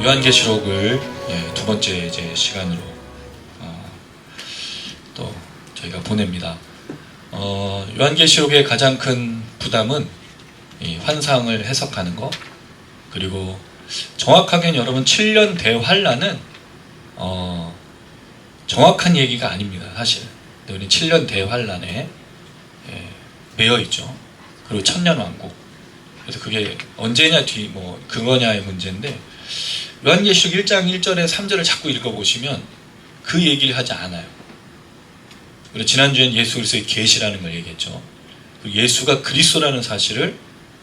요한계시록을 두 번째 이제 시간으로 또 저희가 보냅니다. 요한계시록의 가장 큰 부담은 이 환상을 해석하는 거, 그리고 정확하게는 여러분 7년 대환란은 정확한 얘기가 아닙니다. 사실 우리 7년 대환란에 매여 있죠. 그리고 천년왕국. 그래서 그게 언제냐 그거냐의 문제인데, 요한계시록 1장 1절에 3절을 자꾸 읽어보시면 그 얘기를 하지 않아요. 그리고 지난주엔 예수 그리스도의 계시라는 걸 얘기했죠. 예수가 그리스도라는 사실을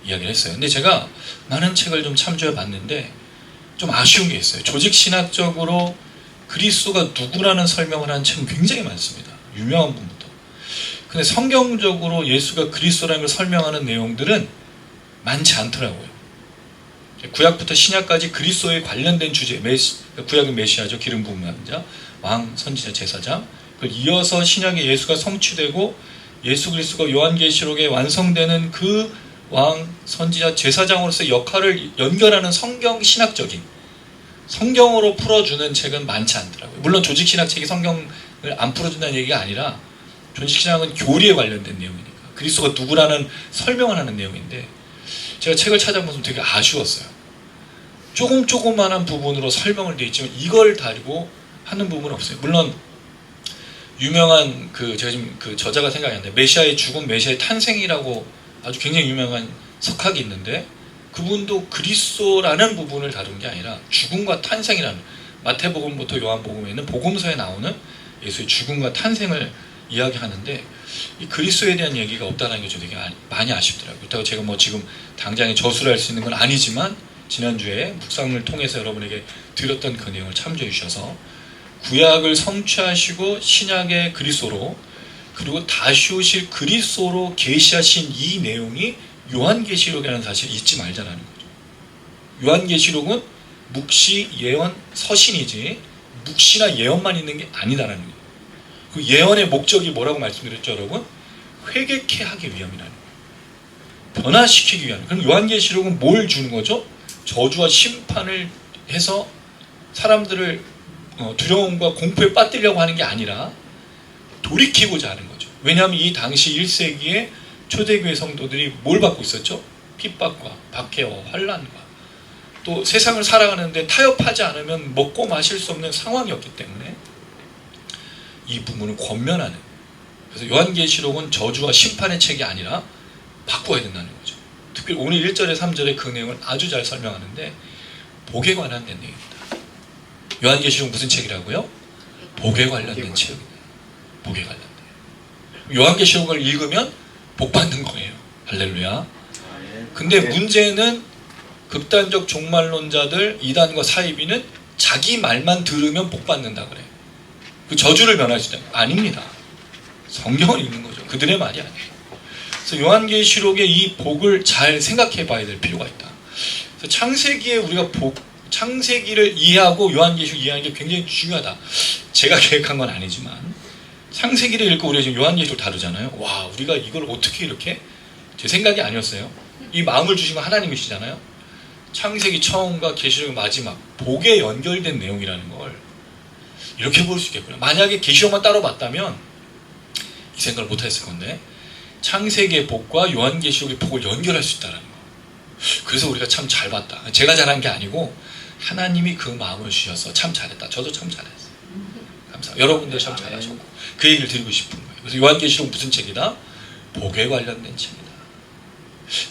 이야기를 했어요. 근데 제가 많은 책을 좀 참조해 봤는데 좀 아쉬운 게 있어요. 조직신학적으로 그리스도가 누구라는 설명을 한 책은 굉장히 많습니다. 유명한 분부터. 근데 성경적으로 예수가 그리스도라는 걸 설명하는 내용들은 많지 않더라고요. 구약부터 신약까지 그리스도에 관련된 주제, 구약은 메시아죠. 기름 부음한 자, 왕, 선지자, 제사장. 그걸 이어서 신약에 예수가 성취되고 예수 그리스도가 요한계시록에 완성되는 그 왕, 선지자, 제사장으로서의 역할을 연결하는 성경 신학적인, 성경으로 풀어주는 책은 많지 않더라고요. 물론 조직신학 책이 성경을 안 풀어준다는 얘기가 아니라 조직신학은 교리에 관련된 내용이니까 그리스도가 누구라는 설명을 하는 내용인데, 제가 책을 찾아보면 되게 아쉬웠어요. 조그만한 부분으로 설명을 되어 있지만 이걸 다루고 하는 부분은 없어요. 물론 유명한 제가 지금 저자가 생각이 안 나요. 메시아의 죽음, 메시아의 탄생이라고 아주 굉장히 유명한 석학이 있는데, 그분도 그리스도라는 부분을 다룬 게 아니라 죽음과 탄생이라는, 마태복음부터 요한복음에 있는 복음서에 나오는 예수의 죽음과 탄생을 이야기하는데, 이 그리스도에 대한 얘기가 없다는 게 좀 되게 많이 아쉽더라고요. 그렇다고 제가 지금 당장에 저수를 할 수 있는 건 아니지만, 지난주에 묵상을 통해서 여러분에게 드렸던 그 내용을 참조해 주셔서 구약을 성취하시고 신약의 그리스도로, 그리고 다시 오실 그리스도로 계시하신 이 내용이 요한계시록이라는 사실을 잊지 말자라는 거죠. 요한계시록은 묵시, 예언, 서신이지 묵시나 예언만 있는 게 아니다라는 거예요. 그 예언의 목적이 뭐라고 말씀드렸죠, 여러분? 회개케 하기 위함이라는 거예요. 변화시키기 위함. 그럼 요한계시록은 뭘 주는 거죠? 저주와 심판을 해서 사람들을 두려움과 공포에 빠뜨리려고 하는 게 아니라 돌이키고자 하는 거죠. 왜냐하면 이 당시 1세기에 초대교회 성도들이 뭘 받고 있었죠? 핍박과 박해와 환난과 또 세상을 살아가는데 타협하지 않으면 먹고 마실 수 없는 상황이었기 때문에 이 부분을 권면하는, 그래서 요한계시록은 저주와 심판의 책이 아니라 바꿔야 된다는 거죠. 특별히 오늘 1절에 3절에 그 내용을 아주 잘 설명하는데, 복에 관련된 내용입니다. 요한계시록 무슨 책이라고요? 복에 관련된 책입니다. 복에 관련된. 요한계시록을 읽으면 복 받는 거예요. 할렐루야. 근데 문제는 극단적 종말론자들, 이단과 사이비는 자기 말만 들으면 복 받는다 그래요. 그 저주를 면할 수 있다. 아닙니다. 성경을 읽는 거죠. 그들의 말이 아니에요. 그래서 요한계시록의 이 복을 잘 생각해 봐야 될 필요가 있다. 그래서 창세기에 우리가 창세기를 이해하고 요한계시록 이해하는 게 굉장히 중요하다. 제가 계획한 건 아니지만 창세기를 읽고 우리가 지금 요한계시록 다루잖아요. 와, 우리가 이걸 어떻게 이렇게, 제 생각이 아니었어요. 이 마음을 주신 건 하나님이시잖아요. 창세기 처음과 계시록의 마지막, 복에 연결된 내용이라는 걸 이렇게 볼 수 있겠구나. 만약에 계시록만 따로 봤다면 이 생각을 못 했을 건데, 창세기의 복과 요한계시록의 복을 연결할 수 있다는 거. 그래서 우리가 참 잘 봤다. 제가 잘한 게 아니고 하나님이 그 마음을 주셔서 참 잘했다. 저도 참 잘했어요. 감사합니다. 여러분도 참 잘하셨고, 그 얘기를 드리고 싶은 거예요. 그래서 요한계시록 무슨 책이다? 복에 관련된 책이다.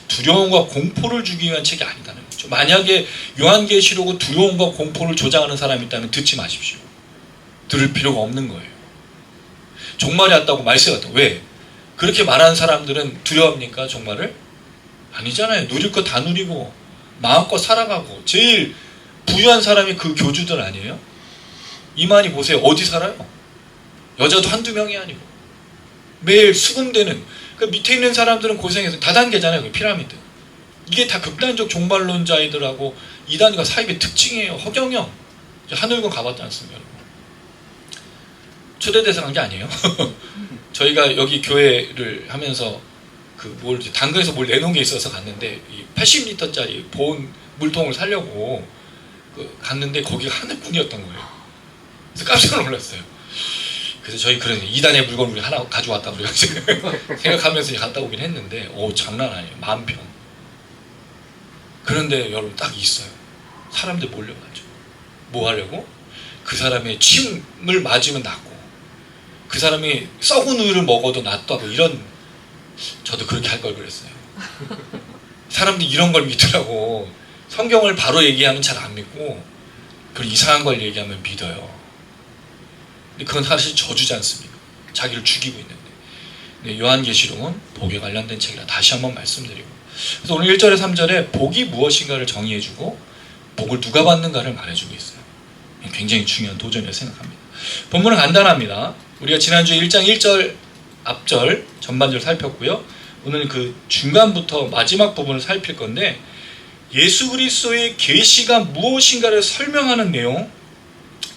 두려움과 공포를 주기 위한 책이 아니다는 거죠. 만약에 요한계시록은 두려움과 공포를 조장하는 사람이 있다면 듣지 마십시오. 들을 필요가 없는 거예요. 종말이 왔다고 말세 왔다고. 왜? 그렇게 말하는 사람들은 두려워합니까? 종말을? 아니잖아요. 누릴 거 다 누리고 마음껏 살아가고, 제일 부유한 사람이 그 교주들 아니에요? 이만희 보세요. 어디 살아요? 여자도 한두 명이 아니고 매일 수금되는, 그 밑에 있는 사람들은 고생해서 다단계잖아요. 그 피라미드. 이게 다 극단적 종말론자이들하고 이단과 사입의 특징이에요. 허경영 하늘군 가봤지 않습니까? 초대돼서 간 게 아니에요. 저희가 여기 교회를 하면서 당근에서 뭘 내놓은 게 있어서 갔는데, 이 80리터짜리 보온 물통을 사려고 갔는데 거기가 하늘뿐이었던 거예요. 그래서 깜짝 놀랐어요. 그래서 저희 그런 2단의 물건 우리 하나 가져왔다 그래가지고 생각하면서 갔다 오긴 했는데 장난 아니에요. 10,000평. 그런데 여러분 딱 있어요. 사람들 몰려가죠. 뭐 하려고? 그 사람의 침을 맞으면 낫고 그 사람이 썩은 우유를 먹어도 낫다고 이런 저도 그렇게 할 걸 그랬어요. 사람들이 이런 걸 믿더라고. 성경을 바로 얘기하면 잘 안 믿고 그런 이상한 걸 얘기하면 믿어요. 근데 그건 사실 저주지 않습니까? 자기를 죽이고 있는데. 근데 요한계시록은 복에 관련된 책이라 다시 한번 말씀드리고 그래서 오늘 1절에 3절에 복이 무엇인가를 정의해주고 복을 누가 받는가를 말해주고 있어요. 굉장히 중요한 도전이라고 생각합니다. 본문은 간단합니다. 우리가 지난주에 1장 1절 앞절 전반절 살폈고요. 오늘 그 중간부터 마지막 부분을 살필 건데 예수 그리스도의 계시가 무엇인가를 설명하는 내용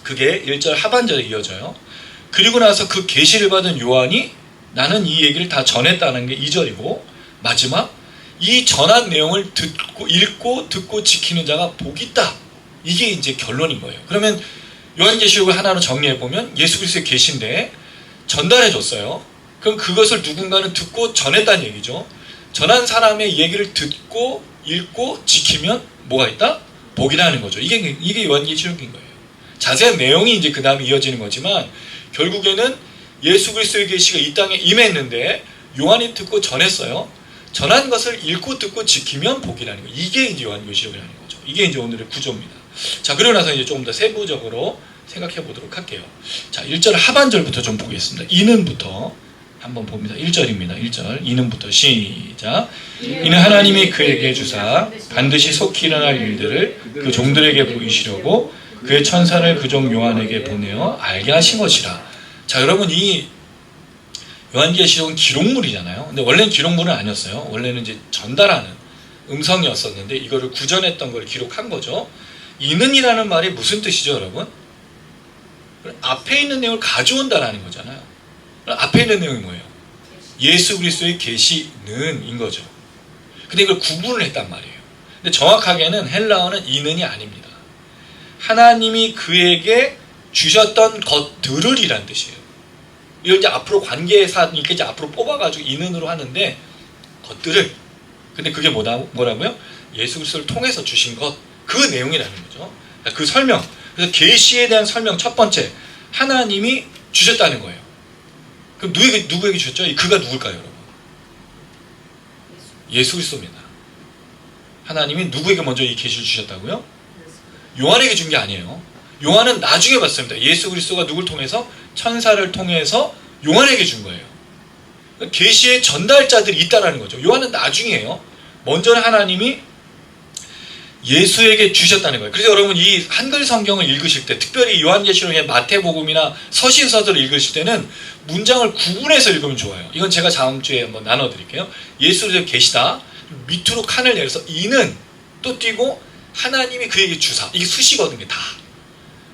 그게 1절 하반절에 이어져요. 그리고 나서 그 계시를 받은 요한이 나는 이 얘기를 다 전했다는 게 2절이고 마지막 이 전한 내용을 읽고 듣고 지키는 자가 복이 있다. 이게 이제 결론인 거예요. 그러면 요한계시록을 하나로 정리해보면 예수 그리스도의 계시인데 전달해줬어요. 그럼 그것을 누군가는 듣고 전했다는 얘기죠. 전한 사람의 얘기를 듣고 읽고 지키면 뭐가 있다? 복이라는 거죠. 이게 요한계시록인 거예요. 자세한 내용이 이제 그 다음에 이어지는 거지만 결국에는 예수 그리스도의 계시가 이 땅에 임했는데 요한이 듣고 전했어요. 전한 것을 읽고 듣고 지키면 복이라는 거예요. 이게 이제 요한계시록이라는 거죠. 이게 이제 오늘의 구조입니다. 자, 그러고 나서 이제 조금 더 세부적으로 생각해 보도록 할게요. 자, 1절 하반절부터 좀 보겠습니다. 이는부터 한번 봅니다. 1절입니다. 1절 이는부터 시작. 이는 하나님이 그에게 주사 반드시 속히 일어날 일들을 그 종들에게 보이시려고 그의 천사를 그 종 요한에게 보내어 알게 하신 것이라. 자, 여러분 이 요한계시록은 기록물이잖아요. 근데 원래는 기록물은 아니었어요. 원래는 이제 전달하는 음성이었었는데 이거를 구전했던 걸 기록한 거죠. 이는이라는 말이 무슨 뜻이죠, 여러분? 앞에 있는 내용을 가져온다라는 거잖아요. 앞에 있는 내용이 뭐예요? 예수 그리스도의 계시는 인 거죠. 근데 이걸 구분을 했단 말이에요. 근데 정확하게는 헬라어는 이는이 아닙니다. 하나님이 그에게 주셨던 것들을 이란 뜻이에요. 이걸 이제 앞으로 관계사니까 이제 앞으로 뽑아가지고 이는으로 하는데 것들을. 근데 그게 뭐라고요? 예수 그리스도를 통해서 주신 것, 그 내용이라는 거죠. 그 설명. 그래서 계시에 대한 설명 첫 번째, 하나님이 주셨다는 거예요. 그럼 누구에게 주셨죠? 그가 누굴까요, 여러분? 예수 그리스도입니다. 하나님이 누구에게 먼저 이 계시를 주셨다고요? 요한에게 준 게 아니에요. 요한은 나중에 봤습니다. 예수 그리스도가 누굴 통해서? 천사를 통해서 요한에게 준 거예요. 계시의 전달자들이 있다라는 거죠. 요한은 나중이에요. 먼저는 하나님이 예수에게 주셨다는 거예요. 그래서 여러분 이 한글 성경을 읽으실 때 특별히 요한계시록의 마태복음이나 서신서들을 읽으실 때는 문장을 구분해서 읽으면 좋아요. 이건 제가 다음 주에 한번 나눠드릴게요. 예수 그리스도의 계시다. 밑으로 칸을 내려서 이는 또 띄고 하나님이 그에게 주사. 이게 수시거든요. 다.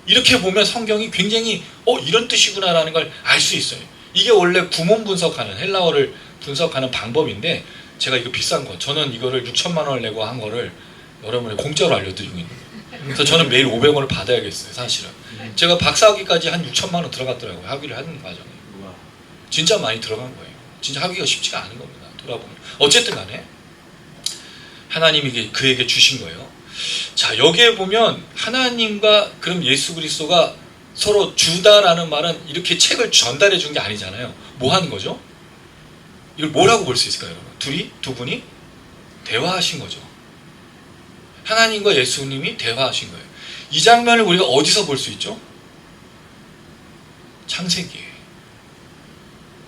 이렇게 보면 성경이 굉장히 이런 뜻이구나라는 걸 알 수 있어요. 이게 원래 구문 분석하는 헬라어를 분석하는 방법인데 제가 이거 비싼 거 저는 이거를 6천만 원을 내고 한 거를 여러분이 공짜로 알려드리고 있는 거예요. 그래서 저는 매일 500원을 받아야겠어요. 사실은 제가 박사학위까지 한 6천만 원 들어갔더라고요. 학위를 하는 과정에 진짜 많이 들어간 거예요. 진짜 하기가 쉽지가 않은 겁니다. 돌아보면 어쨌든 간에 하나님이 그에게 주신 거예요. 자, 여기에 보면 하나님과 그럼 예수 그리스도가 서로 주다라는 말은 이렇게 책을 전달해 준 게 아니잖아요. 뭐 하는 거죠? 이걸 뭐라고 볼 수 있을까요, 여러분? 두 분이 대화하신 거죠. 하나님과 예수님이 대화하신 거예요. 이 장면을 우리가 어디서 볼 수 있죠? 창세기에.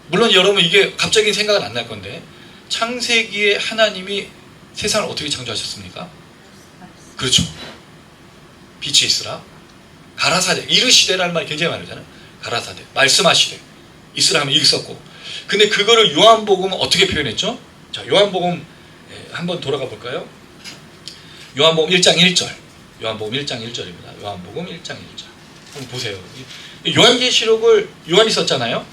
물론 여러분 이게 갑자기 생각은 안 날 건데 창세기에 하나님이 세상을 어떻게 창조하셨습니까? 그렇죠. 빛이 있으라. 가라사대. 이르시되라는 말이 굉장히 많잖아요. 가라사대. 말씀하시되. 있으라 하면 있었고. 근데 그거를 요한복음은 어떻게 표현했죠? 자, 요한복음 한번 돌아가 볼까요? 요한복음 1장 1절. 요한복음 1장 1절입니다. 요한복음 1장 1절. 한번 보세요. 요한계시록을 요한이 썼잖아요.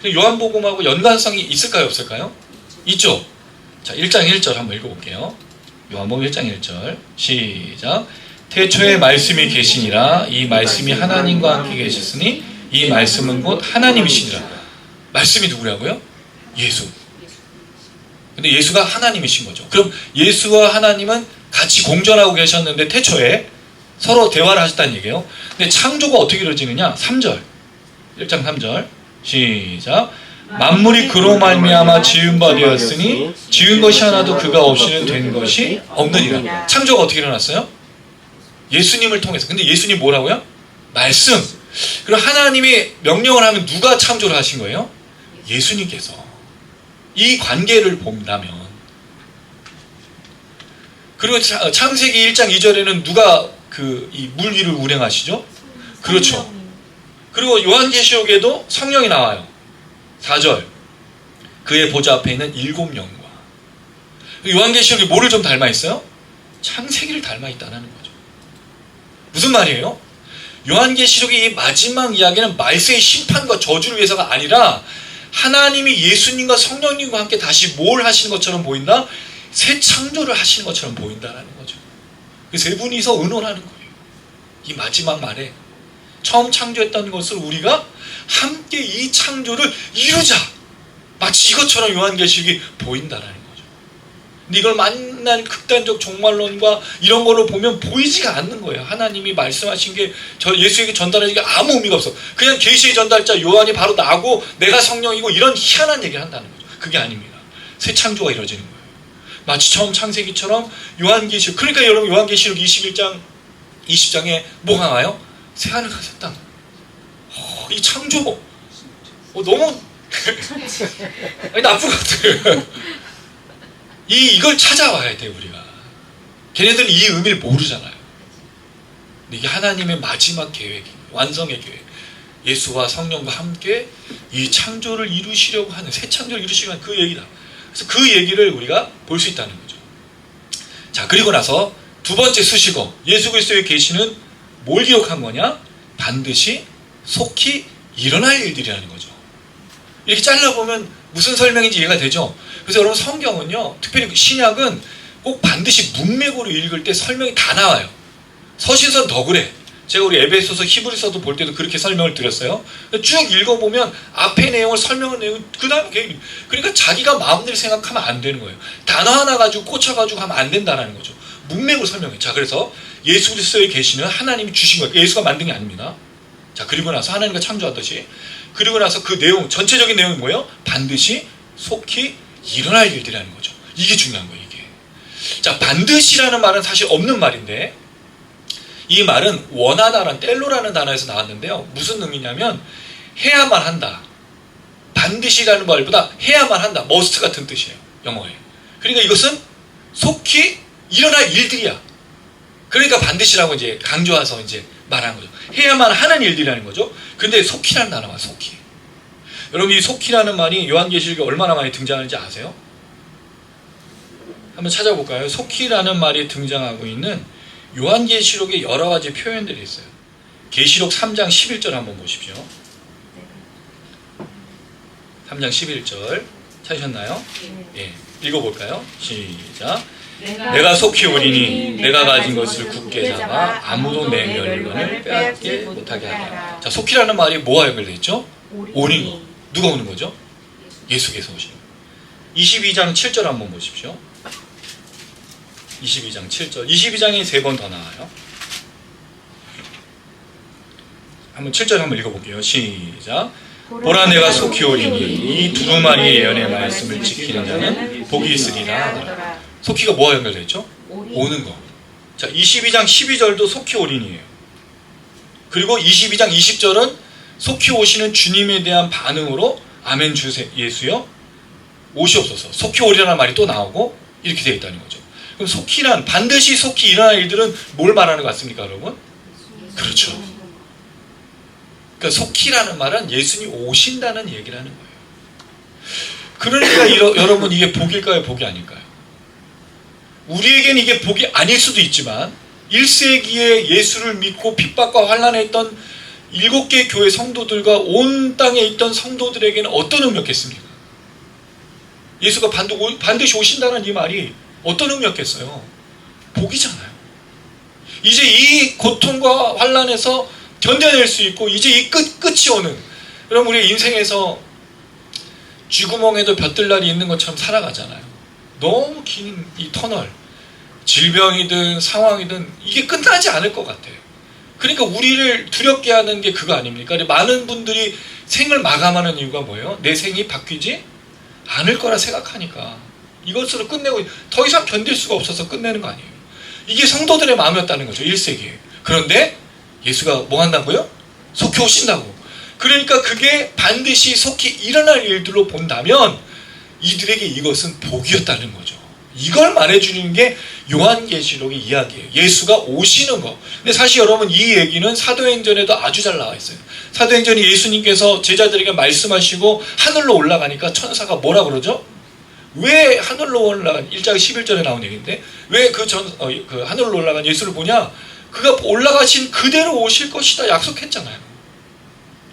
요한복음하고 연관성이 있을까요? 없을까요? 있죠. 자, 1장 1절 한번 읽어볼게요. 요한복음 1장 1절 시작. 태초에 말씀이 계시니라. 이 말씀이 하나님과 함께 계셨으니 이 말씀은 곧 하나님이시니라. 말씀이 누구라고요? 예수. 근데 예수가 하나님이신 거죠. 그럼 예수와 하나님은 같이 공존하고 계셨는데 태초에 서로 대화를 하셨다는 얘기예요. 근데 창조가 어떻게 이루어지느냐? 3절 1장 3절 시작. 만물이 그로 말미암아 지은 바 되었으니 지은 것이 하나도 그가 없이는 된 것이 없느니라. 창조가 어떻게 일어났어요? 예수님을 통해서. 근데 예수님 뭐라고요? 말씀. 그럼 하나님이 명령을 하면 누가 창조를 하신 거예요? 예수님께서. 이 관계를 본다면. 그리고 창세기 1장 2절에는 누가 이 물 위를 운행하시죠? 그렇죠. 그리고 요한계시록에도 성령이 나와요. 4절 그의 보좌 앞에 있는 7영과. 요한계시록이 뭐를 좀 닮아 있어요? 창세기를 닮아 있다는 거죠. 무슨 말이에요? 요한계시록의 이 마지막 이야기는 말세의 심판과 저주를 위해서가 아니라 하나님이 예수님과 성령님과 함께 다시 뭘 하시는 것처럼 보인다? 새 창조를 하시는 것처럼 보인다는 거죠. 그 세 분이서 의논하는 거예요. 이 마지막 말에 처음 창조했던 것을 우리가 함께 이 창조를 이루자. 마치 이것처럼 요한계시록이 보인다는 거죠. 근데 이걸 만난 극단적 종말론과 이런 걸로 보면 보이지가 않는 거예요. 하나님이 말씀하신 게 예수에게 전달하는 게 아무 의미가 없어. 그냥 계시의 전달자 요한이 바로 나고 내가 성령이고 이런 희한한 얘기를 한다는 거죠. 그게 아닙니다. 새 창조가 이루어지는 거예요. 마치 처음 창세기처럼 요한계시록. 그러니까 여러분 요한계시록 21장 20장에 뭐가 나와요? 새하늘과 새 땅. 이 창조 너무 나쁜 것 같아요. 이걸 찾아와야 돼요. 우리가. 걔네들은 이 의미를 모르잖아요. 근데 이게 하나님의 마지막 계획, 완성의 계획. 예수와 성령과 함께 이 창조를 이루시려고 하는, 새 창조를 이루시려고 하는 그 얘기다. 그래서 그 얘기를 우리가 볼 수 있다는 거죠. 자, 그리고 나서 두 번째 수식어, 예수 그리스도의 계시는 뭘 기록한 거냐? 반드시 속히 일어날 일들이라는 거죠. 이렇게 잘라보면 무슨 설명인지 이해가 되죠? 그래서 여러분 성경은요, 특별히 신약은 꼭 반드시 문맥으로 읽을 때 설명이 다 나와요. 서신서는 더 그래. 제가 우리 에베소서 히브리서도 볼 때도 그렇게 설명을 드렸어요. 쭉 읽어보면 앞에 내용을 설명을 내고 그 다음에 그러니까 자기가 마음대로 생각하면 안 되는 거예요. 단어 하나 가지고 꽂혀가지고 하면 안 된다는 거죠. 문맥으로 설명해요. 자, 그래서 예수 그리스도의 계시는 하나님이 주신 거예요. 예수가 만든 게 아닙니다. 자, 그리고 나서 하나님과 창조하듯이, 그리고 나서 그 내용, 전체적인 내용이 뭐예요? 반드시 속히 일어날 일들이라는 거죠. 이게 중요한 거예요, 이게. 자, 반드시라는 말은 사실 없는 말인데, 이 말은 원하다라는 텔로라는 단어에서 나왔는데요. 무슨 의미냐면 해야만 한다. 반드시라는 말보다 해야만 한다. 머스트 같은 뜻이에요. 영어에. 그러니까 이것은 속히 일어날 일들이야. 그러니까 반드시라고 이제 강조해서 이제 말하는 거죠. 해야만 하는 일들이라는 거죠. 근데 속히라는 단어가 속히. 여러분 이 속히라는 말이 요한계시록에 얼마나 많이 등장하는지 아세요? 한번 찾아볼까요? 속히라는 말이 등장하고 있는 요한계시록에 여러 가지 표현들이 있어요. 계시록 3장 11절 한번 보십시오. 3장 11절 찾으셨나요? 예, 읽어볼까요? 시작. 내가 속히 오리니 내가 가진 것을 굳게 잡아 아무도 내 멸관을 빼앗게 못하게 하라. 자, 속히라는 말이 뭐와 연결되어 있죠? 오는 거. 누가 오는 거죠? 예수께서 오시는 거. 22장 7절 한번 보십시오. 22장 7절. 22장이 3번 더 나와요. 한번 7절 한번 읽어볼게요. 시작. 보라 내가 속히 오리니 이 두루마리의 예언의 말씀을 지키는 자는 복이 있으리라. 속히가 뭐와 연결되어 있죠? 오는 거. 자, 22장 12절도 속히 오리니에요. 그리고 22장 20절은 속히 오시는 주님에 대한 반응으로 아멘 주세 예수여 오시옵소서. 속히 오리라는 말이 또 나오고 이렇게 되어 있다는 거죠. 그럼 속히란, 반드시 속히 일어날 일들은 뭘 말하는 것 같습니까, 여러분? 그렇죠. 그러니까 속히라는 말은 예수님이 오신다는 얘기라는 거예요. 그러니까 여러분 이게 복일까요, 복이 아닐까요? 우리에겐 이게 복이 아닐 수도 있지만 1세기에 예수를 믿고 핍박과 환난에 있던 7개 교회 성도들과 온 땅에 있던 성도들에게는 어떤 의미였겠습니까? 예수가 반드시 오신다는 이 말이 어떤 의미였겠어요? 복이잖아요. 이제 이 고통과 환난에서 견뎌낼 수 있고 이제 이 끝이 오는, 그럼 우리 인생에서 쥐구멍에도 볕들날이 있는 것처럼 살아가잖아요. 너무 긴 이 터널, 질병이든 상황이든 이게 끝나지 않을 것 같아요. 그러니까 우리를 두렵게 하는 게 그거 아닙니까? 많은 분들이 생을 마감하는 이유가 뭐예요? 내 생이 바뀌지 않을 거라 생각하니까 이것으로 끝내고 더 이상 견딜 수가 없어서 끝내는 거 아니에요. 이게 성도들의 마음이었다는 거죠. 1세기에. 그런데 예수가 뭐 한다고요? 속히 오신다고. 그러니까 그게 반드시 속히 일어날 일들로 본다면 이들에게 이것은 복이었다는 거죠. 이걸 말해주는 게 요한계시록의 이야기예요. 예수가 오시는 거. 근데 사실 여러분 이 얘기는 사도행전에도 아주 잘 나와 있어요. 사도행전에 예수님께서 제자들에게 말씀하시고 하늘로 올라가니까 천사가 뭐라 그러죠? 왜 하늘로 올라간 1장 11절에 나온 얘기인데 왜 그 하늘로 올라간 예수를 보냐? 그가 올라가신 그대로 오실 것이다 약속했잖아요.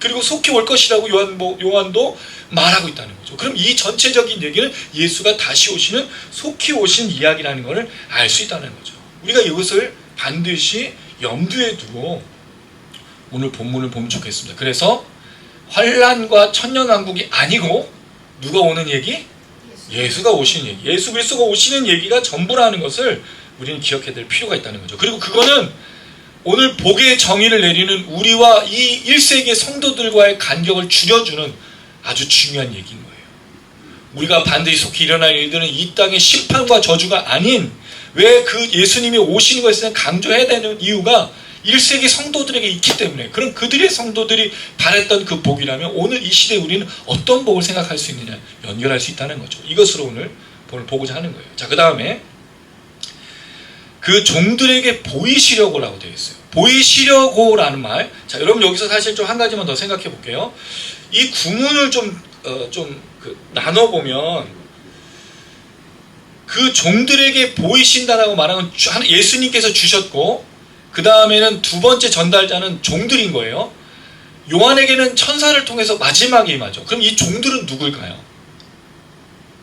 그리고 속히 올 것이라고 요한도 말하고 있다는 거죠. 그럼 이 전체적인 얘기는 예수가 다시 오시는 속히 오신 이야기라는 것을 알 수 있다는 거죠. 우리가 이것을 반드시 염두에 두고 오늘 본문을 보면 좋겠습니다. 그래서 환난과 천년왕국이 아니고 누가 오는 얘기? 예수가 오시는 얘기. 예수 그리스도가 오시는 얘기가 전부라는 것을 우리는 기억해야 될 필요가 있다는 거죠. 그리고 그거는 오늘 복의 정의를 내리는 우리와 이 1세기의 성도들과의 간격을 줄여주는 아주 중요한 얘기인 거예요. 우리가 반드시 속히 일어날 일들은 이 땅의 심판과 저주가 아닌 왜 그 예수님이 오시는 것에 강조해야 되는 이유가 1세기 성도들에게 있기 때문에 그럼 그들의 성도들이 바랬던 그 복이라면 오늘 이 시대에 우리는 어떤 복을 생각할 수 있느냐 연결할 수 있다는 거죠. 이것으로 오늘 보고자 하는 거예요. 자, 그 다음에 그 종들에게 보이시려고라고 되어 있어요. 보이시려고라는 말. 자, 여러분 여기서 사실 좀 한 가지만 더 생각해 볼게요. 이 구문을 나눠보면 그 종들에게 보이신다라고 말하면 예수님께서 주셨고 그 다음에는 두 번째 전달자는 종들인 거예요. 요한에게는 천사를 통해서 마지막에 임하죠. 그럼 이 종들은 누굴까요?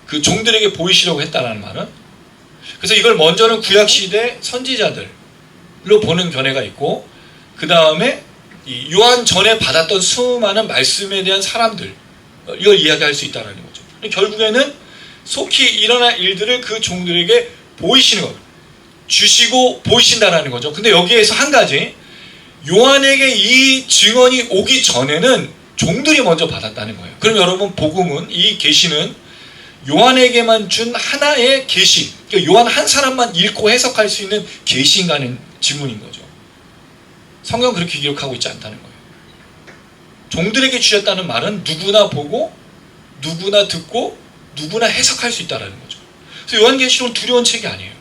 그 종들에게 보이시려고 했다라는 말은 그래서 이걸 먼저는 구약시대 선지자들로 보는 견해가 있고 그 다음에 요한 전에 받았던 수많은 말씀에 대한 사람들 이걸 이야기할 수 있다는 거죠. 결국에는 속히 일어날 일들을 그 종들에게 보이시는 것 주시고 보이신다는 거죠. 근데 여기에서 한 가지 요한에게 이 증언이 오기 전에는 종들이 먼저 받았다는 거예요. 그럼 여러분 복음은 이 계시는 요한에게만 준 하나의 계시, 그러니까 요한 한 사람만 읽고 해석할 수 있는 계시인가는 질문인 거죠. 성경 그렇게 기록하고 있지 않다는 거예요. 종들에게 주셨다는 말은 누구나 보고 누구나 듣고 누구나 해석할 수 있다는 거죠. 그래서 요한계시록은 두려운 책이 아니에요.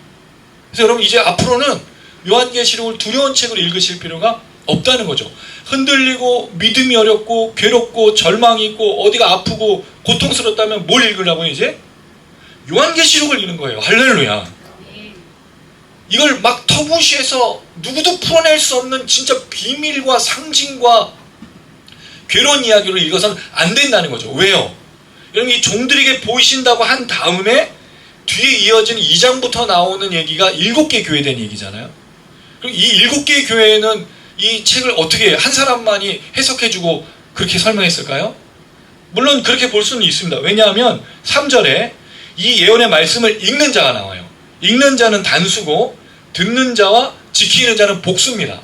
그래서 여러분 이제 앞으로는 요한계시록을 두려운 책으로 읽으실 필요가 없다는 거죠. 흔들리고 믿음이 어렵고 괴롭고 절망이 있고 어디가 아프고 고통스럽다면 뭘 읽으려고요? 이제 요한계시록을 읽는 거예요. 할렐루야. 이걸 막 터부시해서 누구도 풀어낼 수 없는 진짜 비밀과 상징과 괴로운 이야기로 읽어서는 안 된다는 거죠. 왜요? 여러분 이 종들에게 보이신다고 한 다음에 뒤에 이어지는 2장부터 나오는 얘기가 7개 교회에 대한 얘기잖아요. 그럼 이 7개의 교회는 이 책을 어떻게 한 사람만이 해석해주고 그렇게 설명했을까요? 물론 그렇게 볼 수는 있습니다. 왜냐하면 3절에 이 예언의 말씀을 읽는 자가 나와요. 읽는 자는 단수고 듣는 자와 지키는 자는 복수입니다.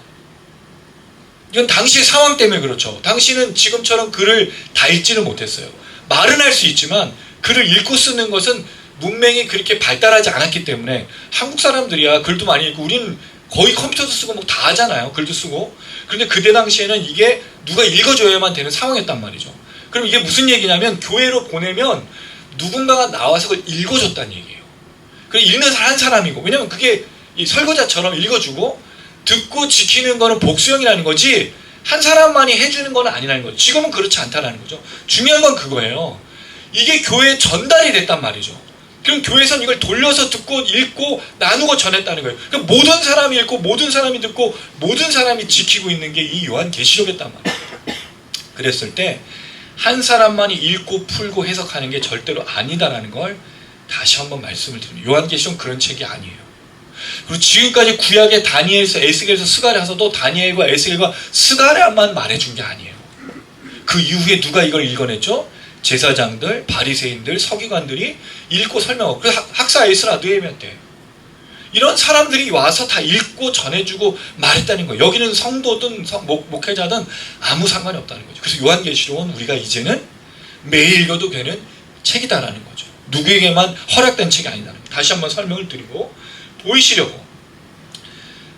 이건 당시의 상황 때문에 그렇죠. 당시는 지금처럼 글을 다 읽지를 못했어요. 말은 할 수 있지만 글을 읽고 쓰는 것은 문맹이 그렇게 발달하지 않았기 때문에 한국 사람들이야 글도 많이 읽고 우리는 거의 컴퓨터도 쓰고 뭐 다 하잖아요. 글도 쓰고. 그런데 그때 당시에는 이게 누가 읽어줘야만 되는 상황이었단 말이죠. 그럼 이게 무슨 얘기냐면 교회로 보내면 누군가가 나와서 그걸 읽어줬다는 얘기예요. 그리고 읽는 사람 한 사람이고 왜냐면 그게 이 설거자처럼 읽어주고 듣고 지키는 거는 복수형이라는 거지 한 사람만이 해주는 건 아니라는 거죠. 지금은 그렇지 않다는 거죠. 중요한 건 그거예요. 이게 교회에 전달이 됐단 말이죠. 그럼 교회에서는 이걸 돌려서 듣고 읽고 나누고 전했다는 거예요. 그럼 모든 사람이 읽고 모든 사람이 듣고 모든 사람이 지키고 있는 게 이 요한계시록이었단 말이에요. 그랬을 때 한 사람만이 읽고 풀고 해석하는 게 절대로 아니다라는 걸 다시 한번 말씀을 드립니다. 요한계시록은 그런 책이 아니에요. 그리고 지금까지 구약의 다니엘서, 에스겔서, 스가랴서도 다니엘과 에스겔과 스가랴만 말해준 게 아니에요. 그 이후에 누가 이걸 읽어냈죠? 제사장들, 바리새인들, 서기관들이 읽고 설명하고, 그래서 학사 에스라, 느헤미야 때 이런 사람들이 와서 다 읽고 전해주고 말했다는 거예요. 여기는 성도든 목회자든 아무 상관이 없다는 거죠. 그래서 요한계시록은 우리가 이제는 매일 읽어도 되는 책이다라는 거죠. 누구에게만 허락된 책이 아니다는 거예요. 다시 한번 설명을 드리고 보이시려고.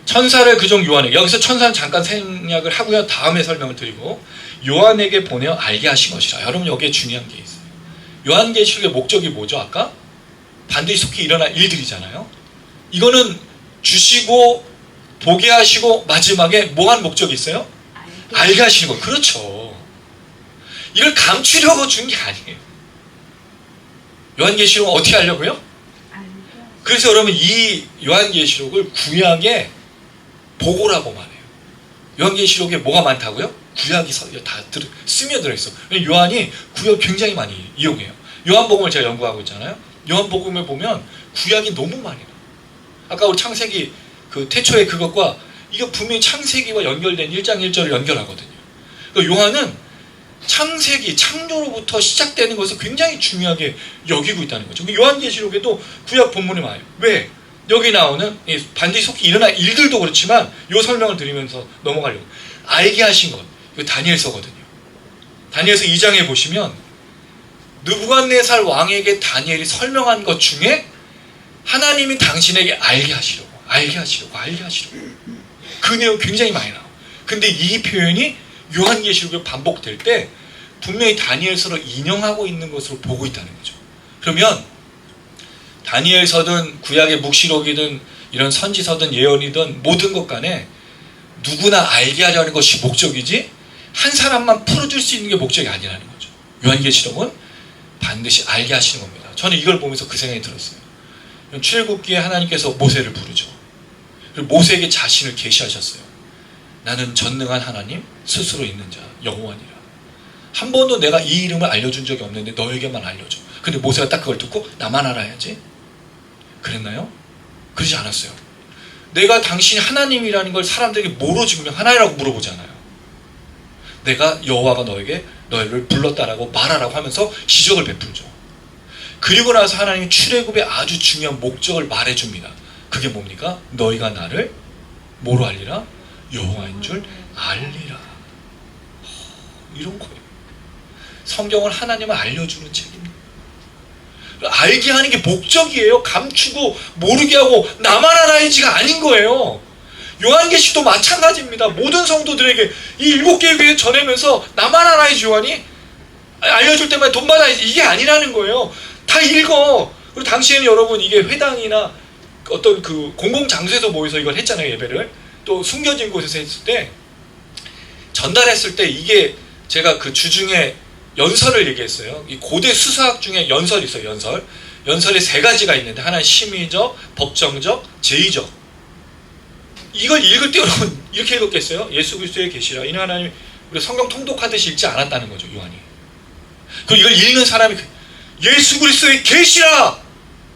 천사를 그종 요한에게, 여기서 천사는 잠깐 생략을 하고요. 다음에 설명을 드리고, 요한에게 보내어 알게 하신 것이라. 여러분 여기에 중요한 게 있어요. 요한계시록의 목적이 뭐죠? 아까 반드시 속히 일어날 일들이잖아요. 이거는 주시고 보게 하시고 마지막에 뭐한 목적이 있어요? 알게 하시는 거. 그렇죠. 이걸 감추려고 준 게 아니에요. 요한계시록은 어떻게 하려고요? 그래서 여러분 이 요한계시록을 구약의 보고라고 말해요. 요한계시록에 뭐가 많다고요? 구약이 다 스며들어 있어. 요한이 구약 굉장히 많이 이용해요. 요한복음을 제가 연구하고 있잖아요. 요한복음에 보면 구약이 너무 많이 나와요. 아까 우리 창세기 그 태초의 그것과 이게 분명히 창세기와 연결된 1장 1절을 연결하거든요. 그러니까 요한은 창세기, 창조로부터 시작되는 것을 굉장히 중요하게 여기고 있다는 거죠. 요한계시록에도 구약 본문이 많아요. 왜? 여기 나오는 반드시 속히 일어날 일들도 그렇지만 이 설명을 드리면서 넘어가려고. 알게 하신 것, 이거 다니엘서거든요. 다니엘서 2장에 보시면 느부갓네살 왕에게 다니엘이 설명한 것 중에 하나님이 당신에게 알게 하시려고. 그 내용 굉장히 많이 나와요. 근데 이 표현이 요한계시록에 반복될 때 분명히 다니엘서를 인용하고 있는 것으로 보고 있다는 거죠. 그러면 다니엘서든 구약의 묵시록이든 이런 선지서든 예언이든 모든 것 간에 누구나 알게 하려는 것이 목적이지 한 사람만 풀어줄 수 있는 게 목적이 아니라는 거죠. 요한계시록은 반드시 알게 하시는 겁니다. 저는 이걸 보면서 그 생각이 들었어요. 출애굽기에 하나님께서 모세를 부르죠. 그리고 모세에게 자신을 계시하셨어요. 나는 전능한 하나님, 스스로 있는 자, 여호와니라. 한 번도 내가 이 이름을 알려준 적이 없는데 너에게만 알려줘. 근데 모세가 딱 그걸 듣고 나만 알아야지? 그랬나요? 그러지 않았어요. 내가 당신이 하나님이라는 걸 사람들에게 뭐로 증명하나요라고 물어보잖아요. 내가 여호와가 너에게 너희를 불렀다라고 말하라고 하면서 기적을 베풀죠. 그리고 나서 하나님이 출애굽의 아주 중요한 목적을 말해줍니다. 그게 뭡니까? 너희가 나를 뭐로 알리라? 여호와인 줄 알리라. 이런 거예요. 성경을 하나님을 알려주는 책입니다. 알게 하는 게 목적이에요. 감추고 모르게 하고 나만 알아야지가 아닌 거예요. 요한계시도 마찬가지입니다. 모든 성도들에게 이 7개의 교회 전하면서 나만 알아야지 요한이 알려줄 때마다 돈 받아야지 이게 아니라는 거예요. 다 읽어. 그리고 당시에는 여러분 이게 회당이나 어떤 그 공공장소에서 모여서 이걸 했잖아요. 예배를. 또 숨겨진 곳에서 했을 때 전달했을 때 이게 제가 그 주중에 연설을 얘기했어요. 이 고대 수사학 중에 연설이 있어요. 연설이 3가지가 있는데 하나는 심의적, 법정적, 제의적. 이걸 읽을 때 여러분 이렇게 읽었겠어요? 예수 그리스도의 계시라. 이는 하나님 우리 성경 통독하듯이 읽지 않았다는 거죠. 요한이. 그리고 이걸 읽는 사람이 예수 그리스도의 계시라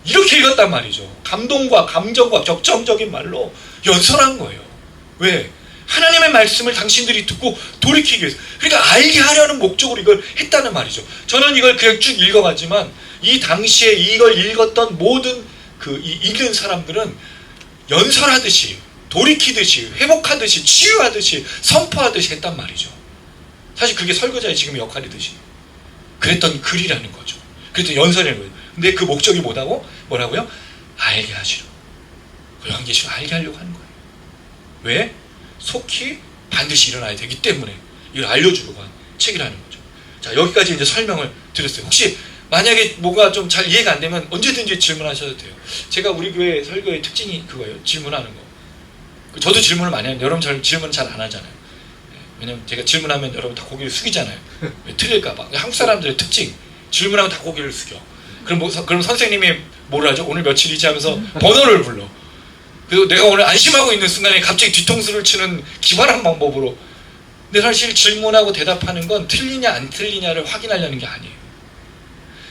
이렇게 읽었단 말이죠. 감동과 감정과 격정적인 말로 연설한 거예요. 왜? 하나님의 말씀을 당신들이 듣고 돌이키기 위해서. 그러니까 알게 하려는 목적으로 이걸 했다는 말이죠. 저는 이걸 그냥 쭉 읽어가지만 이 당시에 이걸 읽었던 모든 그 읽은 사람들은 연설하듯이 돌이키듯이 회복하듯이 치유하듯이 선포하듯이 했단 말이죠. 사실 그게 설교자의 지금 역할이듯이 그랬던 글이라는 거죠. 그랬던 연설이라는 거예요. 근데 그 목적이 뭐라고요? 알게 하시려고. 요한계시록 알게 하려고 하는 거예요. 왜? 속히 반드시 일어나야 되기 때문에 이걸 알려주려고 한 책이라는 거죠. 자, 여기까지 이제 설명을 드렸어요. 혹시 만약에 뭐가 좀 잘 이해가 안 되면 언제든지 질문하셔도 돼요. 제가 우리 교회 설교의 특징이 그거예요. 질문하는 거. 저도 질문을 많이 하는데 여러분 질문 잘 안 하잖아요. 왜냐면 제가 질문하면 여러분 다 고개를 숙이잖아요. 왜 틀릴까봐. 한국 사람들의 특징. 질문하면 다 고개를 숙여. 그럼 선생님이 뭘 하죠? 오늘 며칠이지 하면서 번호를 불러. 그리고 내가 오늘 안심하고 있는 순간에 갑자기 뒤통수를 치는 기발한 방법으로. 근데 사실 질문하고 대답하는 건 틀리냐 안 틀리냐를 확인하려는 게 아니에요.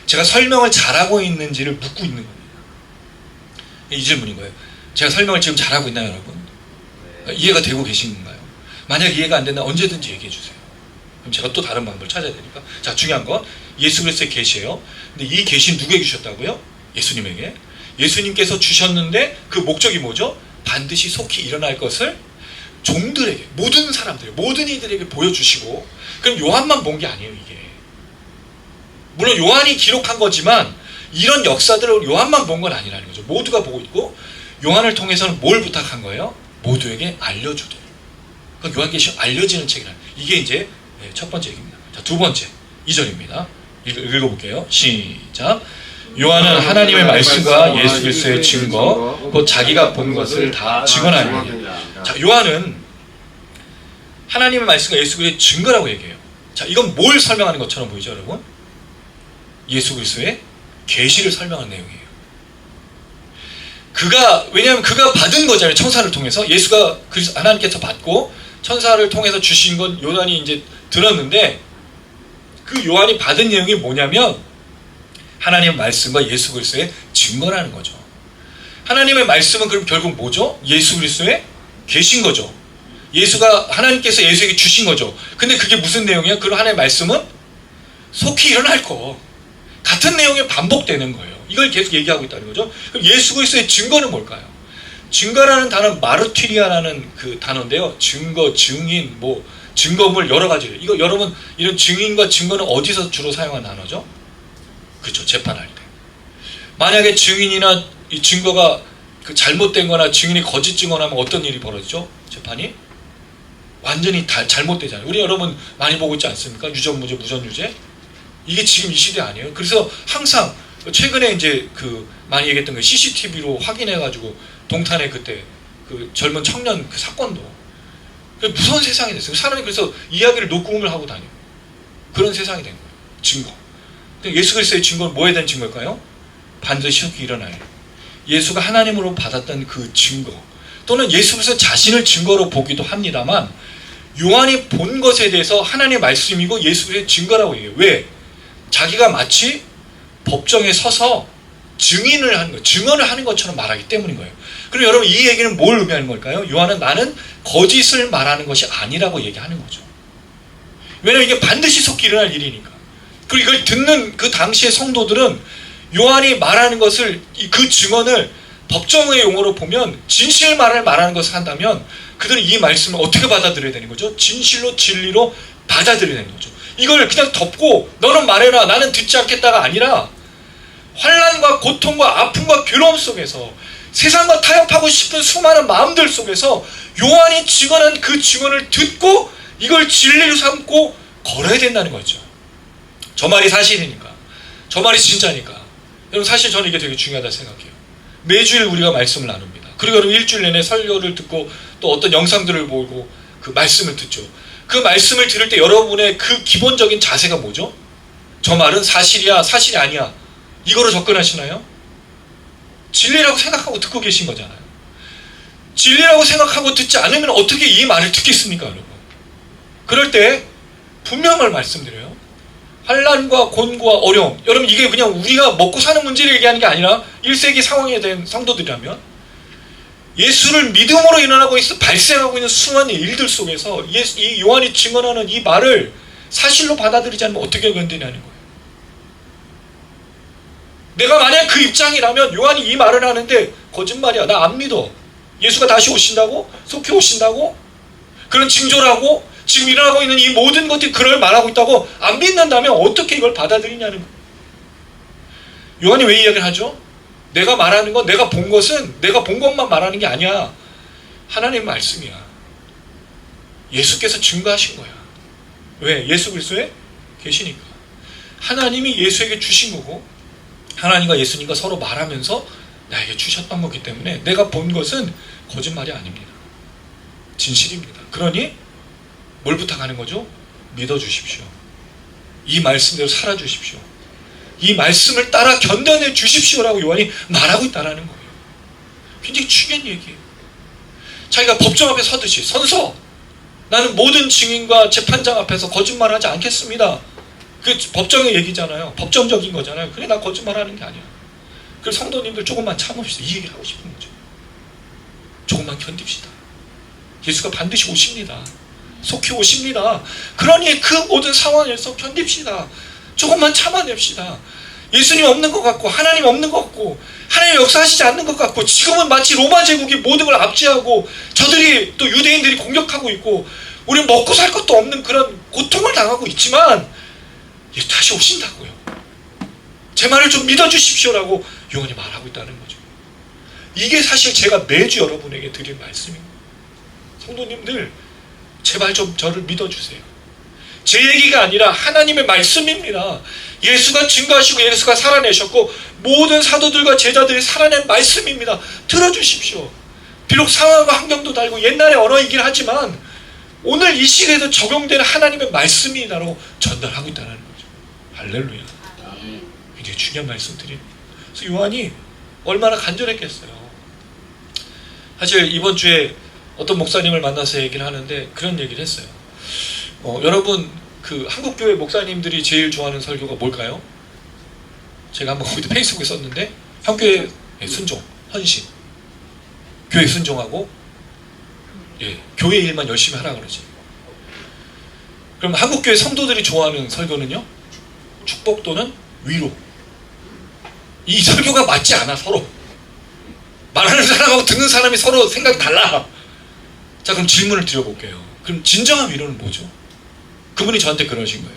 제가 설명을 잘하고 있는지를 묻고 있는 겁니다. 이 질문인 거예요. 제가 설명을 지금 잘하고 있나요, 여러분? 이해가 되고 계신가요? 만약 이해가 안 된다면 언제든지 얘기해 주세요. 그럼 제가 또 다른 방법을 찾아야 되니까. 자, 중요한 건 예수 그리스도의 계시예요. 근데 이 계시는 누구에게 주셨다고요? 예수님에게. 예수님께서 주셨는데 그 목적이 뭐죠? 반드시 속히 일어날 것을 종들에게, 모든 사람들, 모든 이들에게 보여주시고. 그럼 요한만 본 게 아니에요, 이게. 물론 요한이 기록한 거지만 이런 역사들을 요한만 본 건 아니라는 거죠. 모두가 보고 있고, 요한을 통해서는 뭘 부탁한 거예요? 모두에게 알려주도록. 그러니까 요한계시 알려지는 책이라. 이게 이제 첫 번째 얘기입니다. 자, 두 번째 2절입니다. 읽어볼게요. 시작. 요한은 하나님의 말씀과 예수 그리스도의 증거, 곧 자기가 본 것을 다 증언하느니라. 자, 요한은 하나님의 말씀과 예수 그리스도의 증거라고 얘기해요. 자, 이건 뭘 설명하는 것처럼 보이죠, 여러분? 예수 그리스도의 계시를 설명하는 내용이에요. 왜냐하면 그가 받은 거잖아요. 천사를 통해서. 예수가 하나님께서 받고 천사를 통해서 주신 건 요한이 이제 들었는데, 그 요한이 받은 내용이 뭐냐면 하나님의 말씀과 예수 그리스도의 증거라는 거죠. 하나님의 말씀은 그럼 결국 뭐죠? 예수 그리스도의 계신 거죠. 하나님께서 예수에게 주신 거죠. 근데 그게 무슨 내용이야? 그럼 하나님의 말씀은 속히 일어날 거. 같은 내용이 반복되는 거예요. 이걸 계속 얘기하고 있다는 거죠. 그럼 예수 그리스도의 증거는 뭘까요? 증거라는 단어는 마르티리아라는 그 단어인데요. 증거, 증인, 증거물 여러 가지예요. 이거 여러분, 이런 증인과 증거는 어디서 주로 사용한 단어죠? 그렇죠. 재판할 때. 만약에 증인이나 이 증거가 잘못된 거나 증인이 거짓 증언하면 어떤 일이 벌어지죠? 재판이? 완전히 잘못되잖아요. 우리 여러분 많이 보고 있지 않습니까? 유전무죄, 무전유죄. 이게 지금 이 시대 아니에요. 그래서 항상 최근에 이제 많이 얘기했던 거 CCTV로 확인해가지고 동탄에 그때 그 젊은 청년 그 사건도 무서운 세상이 됐어요. 사람이 그래서 이야기를 녹음을 하고 다녀요. 그런 세상이 된 거예요. 증거. 예수 그리스도의 증거는 뭐에 대한 증거일까요? 반드시 속히 일어나요. 예수가 하나님으로 받았던 그 증거, 또는 예수 그리스도 자신을 증거로 보기도 합니다만, 요한이 본 것에 대해서 하나님의 말씀이고 예수 그리스도의 증거라고 얘기해요. 왜? 자기가 마치 법정에 서서 증언을 하는 것처럼 말하기 때문인 거예요. 그럼 여러분, 이 얘기는 뭘 의미하는 걸까요? 요한은 나는 거짓을 말하는 것이 아니라고 얘기하는 거죠. 왜냐하면 이게 반드시 속히 일어날 일이니까. 그리고 이걸 듣는 그 당시의 성도들은 요한이 말하는 것을, 그 증언을 법정의 용어로 보면 진실 말하는 것을 한다면 그들은 이 말씀을 어떻게 받아들여야 되는 거죠? 진실로, 진리로 받아들여야 되는 거죠. 이걸 그냥 덮고 너는 말해라, 나는 듣지 않겠다가 아니라, 환난과 고통과 아픔과 괴로움 속에서 세상과 타협하고 싶은 수많은 마음들 속에서 요한이 증언한 그 증언을 듣고 이걸 진리로 삼고 걸어야 된다는 거죠. 저 말이 사실이니까, 저 말이 진짜니까. 여러분, 사실 저는 이게 되게 중요하다고 생각해요. 매주일 우리가 말씀을 나눕니다. 그리고 여러분, 일주일 내내 설교를 듣고 또 어떤 영상들을 보고 그 말씀을 듣죠. 그 말씀을 들을 때 여러분의 그 기본적인 자세가 뭐죠? 저 말은 사실이야, 사실이 아니야, 이거로 접근하시나요? 진리라고 생각하고 듣고 계신 거잖아요. 진리라고 생각하고 듣지 않으면 어떻게 이 말을 듣겠습니까, 여러분? 그럴 때 분명을 말씀드려요. 환난과 곤고와 어려움, 여러분, 이게 그냥 우리가 먹고 사는 문제를 얘기하는 게 아니라 1세기 상황에 대한 성도들이라면 예수를 믿음으로 일어나고 발생하고 있는 수많은 일들 속에서 이 요한이 증언하는 이 말을 사실로 받아들이지 않으면 어떻게 견디냐는 거예요. 내가 만약 그 입장이라면 요한이 이 말을 하는데 거짓말이야, 나 안 믿어, 예수가 다시 오신다고? 속히 오신다고? 그런 징조라고? 지금 일어나고 있는 이 모든 것들이 그걸 말하고 있다고 안 믿는다면 어떻게 이걸 받아들이냐는 거예요. 요한이 왜 이야기를 하죠? 내가 말하는 건, 내가 본 것은 내가 본 것만 말하는 게 아니야. 하나님의 말씀이야. 예수께서 증거하신 거야. 왜? 예수 그리스도에 계시니까. 하나님이 예수에게 주신 거고, 하나님과 예수님과 서로 말하면서 나에게 주셨던 거기 때문에 내가 본 것은 거짓말이 아닙니다. 진실입니다. 그러니 뭘 부탁하는 거죠? 믿어주십시오. 이 말씀대로 살아주십시오. 이 말씀을 따라 견뎌내 주십시오라고 요한이 말하고 있다는 거예요. 굉장히 중요한 얘기예요. 자기가 법정 앞에 서듯이 선서, 나는 모든 증인과 재판장 앞에서 거짓말하지 않겠습니다. 그 법정의 얘기잖아요. 법정적인 거잖아요. 그래, 나 거짓말하는 게 아니야. 그래서 성도님들 조금만 참읍시다. 이 얘기를 하고 싶은 거죠. 조금만 견딥시다. 예수가 반드시 오십니다. 속히 오십니다. 그러니 그 모든 상황에서 견딥시다. 조금만 참아냅시다. 예수님 없는 것 같고 하나님 없는 것 같고 하나님 역사하시지 않는 것 같고 지금은 마치 로마 제국이 모든 걸 압제하고 저들이 또 유대인들이 공격하고 있고 우리는 먹고 살 것도 없는 그런 고통을 당하고 있지만 예수 다시 오신다고요. 제 말을 좀 믿어주십시오라고 요한이 말하고 있다는 거죠. 이게 사실 제가 매주 여러분에게 드린 말씀입니다. 성도님들 제발 좀 저를 믿어주세요. 제 얘기가 아니라 하나님의 말씀입니다. 예수가 증거하시고 예수가 살아내셨고 모든 사도들과 제자들이 살아낸 말씀입니다. 들어주십시오. 비록 상황과 환경도 다르고 옛날의 언어이긴 하지만 오늘 이 시대에도 적용되는 하나님의 말씀이라고 전달하고 있다는 거죠. 할렐루야. 굉장히 중요한 말씀드립니다. 그래서 요한이 얼마나 간절했겠어요. 사실 이번 주에 어떤 목사님을 만나서 얘기를 하는데 그런 얘기를 했어요. 여러분 그 한국교회 목사님들이 제일 좋아하는 설교가 뭘까요? 제가 한번 거기도 페이스북에 썼는데 한국교회 순종, 헌신, 교회 순종하고 교회 일만 열심히 하라 그러지. 그럼 한국교회 성도들이 좋아하는 설교는요? 축복 또는 위로. 이 설교가 맞지 않아. 서로 말하는 사람하고 듣는 사람이 서로 생각이 달라. 자, 그럼 질문을 드려볼게요. 그럼 진정한 위로는 뭐죠? 그분이 저한테 그러신 거예요.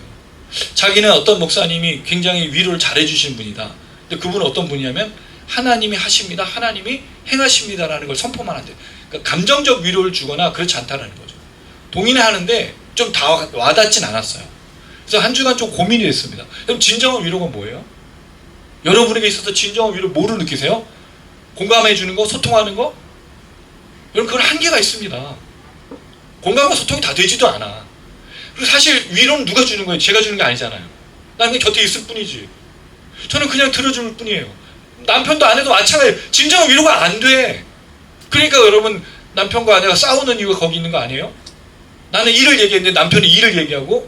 자기는 어떤 목사님이 굉장히 위로를 잘해주신 분이다. 근데 그분은 어떤 분이냐면 하나님이 하십니다, 하나님이 행하십니다라는 걸 선포만 한대. 그러니까 감정적 위로를 주거나 그렇지 않다는 거죠. 동의는 하는데 좀 다 와닿진 않았어요. 그래서 한 주간 좀 고민이 됐습니다. 그럼 진정한 위로가 뭐예요? 여러분에게 있어서 진정한 위로 뭐를 느끼세요? 공감해 주는 거, 소통하는 거? 여러분 그건 한계가 있습니다. 공감과 소통이 다 되지도 않아. 그리고 사실 위로는 누가 주는 거예요? 제가 주는 게 아니잖아요. 나는 그냥 곁에 있을 뿐이지. 저는 그냥 들어줄 뿐이에요. 남편도 아내도 마찬가지예요. 진정한 위로가 안 돼. 그러니까 여러분 남편과 아내가 싸우는 이유가 거기 있는 거 아니에요? 나는 일을 얘기했는데 남편이 일을 얘기하고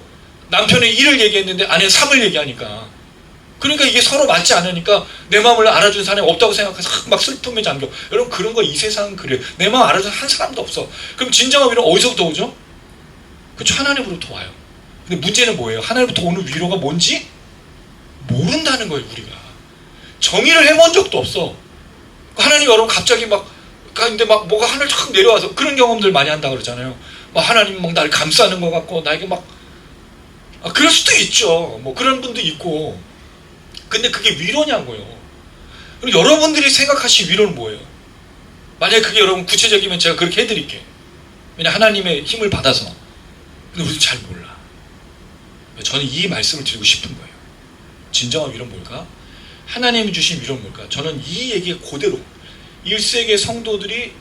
남편이 일을 얘기했는데 아내는 삶을 얘기하니까. 그러니까 이게 서로 맞지 않으니까 내 마음을 알아주는 사람이 없다고 생각해서 막 슬픔에 잠겨. 여러분 그런 거 이 세상은 그래요. 내 마음 알아주는 한 사람도 없어. 그럼 진정한 위로는 어디서부터 오죠? 그렇죠. 하나님으로부터 와요. 근데 문제는 뭐예요? 하나님부터 오는 위로가 뭔지 모른다는 거예요. 우리가 정의를 해본 적도 없어. 하나님 여러분 갑자기 막 근데 막 뭐가 하늘 쫙 내려와서 그런 경험들 많이 한다 그러잖아요. 막 하나님 막 나를 감싸는 것 같고 나에게 막 그럴 수도 있죠. 뭐 그런 분도 있고. 근데 그게 위로냐고요. 그럼 여러분들이 생각하신 위로는 뭐예요? 만약에 그게 여러분 구체적이면 제가 그렇게 해드릴게요. 왜냐 하나님의 힘을 받아서. 근데 우리도 잘 몰라. 저는 이 말씀을 드리고 싶은 거예요. 진정한 위로는 뭘까? 하나님이 주신 위로는 뭘까? 저는 이 얘기가 그대로 1세기 성도들이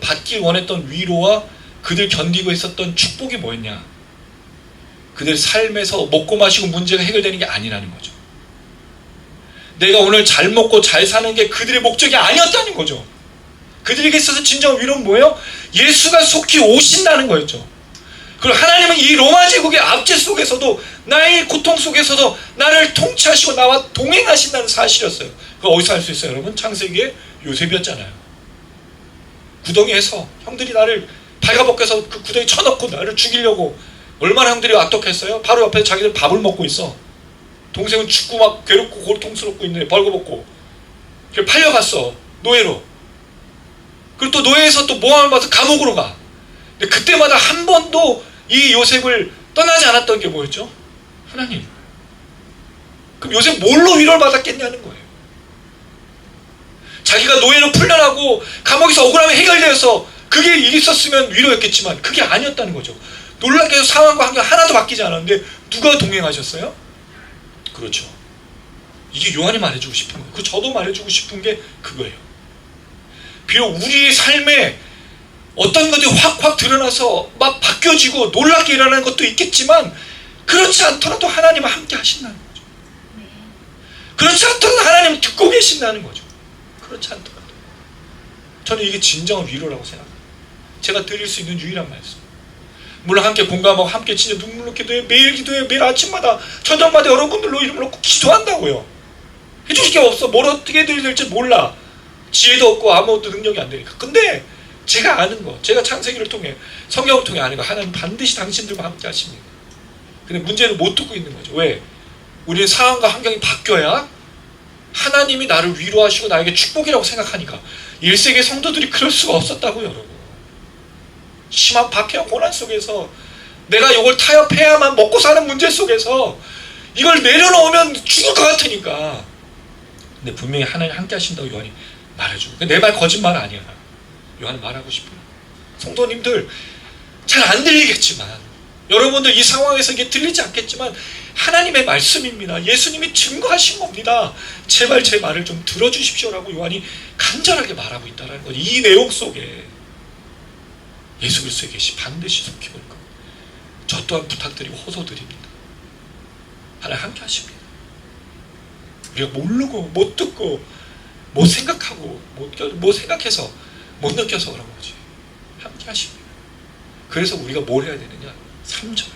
받기 원했던 위로와 그들 견디고 있었던 축복이 뭐였냐? 그들 삶에서 먹고 마시고 문제가 해결되는 게 아니라는 거죠. 내가 오늘 잘 먹고 잘 사는 게 그들의 목적이 아니었다는 거죠. 그들에게 있어서 진정한 위로는 뭐예요? 예수가 속히 오신다는 거였죠. 그리고 하나님은 이 로마 제국의 압제 속에서도 나의 고통 속에서도 나를 통치하시고 나와 동행하신다는 사실이었어요. 그거 어디서 알 수 있어요 여러분? 창세기에 요셉이었잖아요. 구덩이에서 형들이 나를 발가벗겨서 그 구덩이 쳐넣고 나를 죽이려고 얼마나 형들이 악독했어요? 바로 옆에 자기들 밥을 먹고 있어. 동생은 죽고 막 괴롭고 고통스럽고 있는데 벌거벗고 팔려갔어. 노예로. 그리고 또 노예에서 또 모함을 받아서 감옥으로 가. 근데 그때마다 한 번도 이 요셉을 떠나지 않았던 게 뭐였죠? 하나님. 그럼 요셉 뭘로 위로를 받았겠냐는 거예요. 자기가 노예로 풀려나고 감옥에서 억울함이 해결되어서 그게 일이 있었으면 위로였겠지만 그게 아니었다는 거죠. 놀랍게도 상황과 환경 하나도 바뀌지 않았는데 누가 동행하셨어요? 그렇죠. 이게 요한이 말해주고 싶은 거예요. 저도 말해주고 싶은 게 그거예요. 비록 우리의 삶에 어떤 것들이 확확 드러나서 막 바뀌어지고 놀랍게 일어나는 것도 있겠지만 그렇지 않더라도 하나님은 함께 하신다는 거죠. 그렇지 않더라도 하나님은 듣고 계신다는 거죠. 그렇지 않더라도 저는 이게 진정한 위로라고 생각합니다. 제가 드릴 수 있는 유일한 말씀. 물론 함께 공감하고 함께 진짜 눈물로 기도해, 매일 기도해, 매일 아침마다 저녁마다 여러분들로 이름을 놓고 기도한다고요. 해주실 게 없어. 뭘 어떻게 해드려야 될지 몰라. 지혜도 없고 아무것도 능력이 안 되니까. 근데 제가 아는 거, 제가 창세기를 통해 성경을 통해 아는 거, 하나님 반드시 당신들과 함께 하십니다. 근데 문제는 못 듣고 있는 거죠. 왜? 우리의 상황과 환경이 바뀌어야 하나님이 나를 위로하시고 나에게 축복이라고 생각하니까. 1세기 성도들이 그럴 수가 없었다고요, 여러분. 심한 박해와 고난 속에서 내가 이걸 타협해야만 먹고 사는 문제 속에서 이걸 내려놓으면 죽을 것 같으니까. 근데 분명히 하나님 함께 하신다고 요한이 말해주고, 내 말 거짓말 아니야. 요한은 말하고 싶어요. 성도님들 잘 안 들리겠지만, 여러분들 이 상황에서 이게 들리지 않겠지만 하나님의 말씀입니다. 예수님이 증거하신 겁니다. 제발 제 말을 좀 들어주십시오라고 요한이 간절하게 말하고 있다는 것. 이 내용 속에 예수 그리스도의 계시 반드시 속히 볼 겁니다. 저 또한 부탁드리고 호소드립니다. 하나님 함께 하십니다. 우리가 모르고 못 듣고 못 생각하고 못 생각해서 못 느껴서 그런 거지. 함께 하십니다. 그래서 우리가 뭘 해야 되느냐? 3절.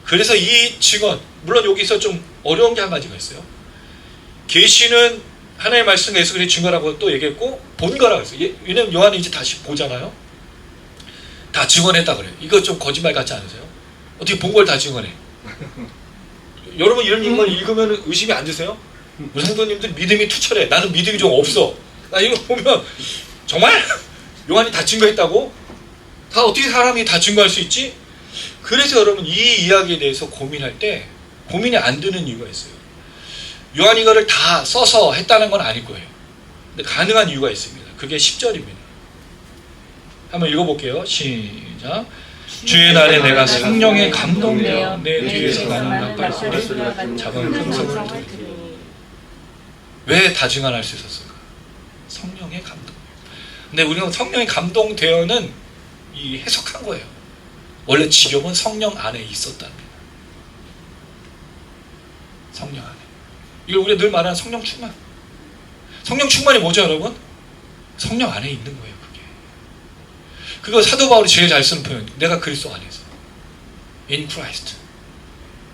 그래서 이 증언, 물론 여기서 좀 어려운 게 한 가지가 있어요. 계시는 하나님의 말씀과 예수 그리스도의 증거라고 또 얘기했고 본 거라고 했어요. 왜냐면 요한은 이제 다시 보잖아요. 다 증언했다 그래요. 이거 좀 거짓말 같지 않으세요? 어떻게 본 걸 다 증언해? 여러분 이런 걸 읽으면 의심이 안 드세요? 우리 성도님들 믿음이 투철해. 나는 믿음이 좀 없어. 나 이거 보면 정말? 요한이 다 증거했다고? 다 어떻게 사람이 다 증거할 수 있지? 그래서 여러분 이 이야기에 대해서 고민할 때 고민이 안 드는 이유가 있어요. 요한이 이거를 다 써서 했다는 건 아닐 거예요. 근데 가능한 이유가 있습니다. 그게 10절입니다. 한번 읽어볼게요. 시작. 주의 날에 내가 성령에 감동되어 내 뒤에서 나는 나팔 소리 작은 큰 소리를 들으니. 왜 다 증언할 수 있었을까? 성령의 감동. 근데 우리는 성령의 감동되어는 이 해석한 거예요. 원래 직역은 성령 안에 있었답니다. 성령 안에. 이걸 우리가 늘 말하는 성령 충만. 성령 충만이 뭐죠, 여러분? 성령 안에 있는 거예요, 그게. 그거 사도 바울이 제일 잘 쓰는 표현. 내가 그리스도 안에서. In Christ.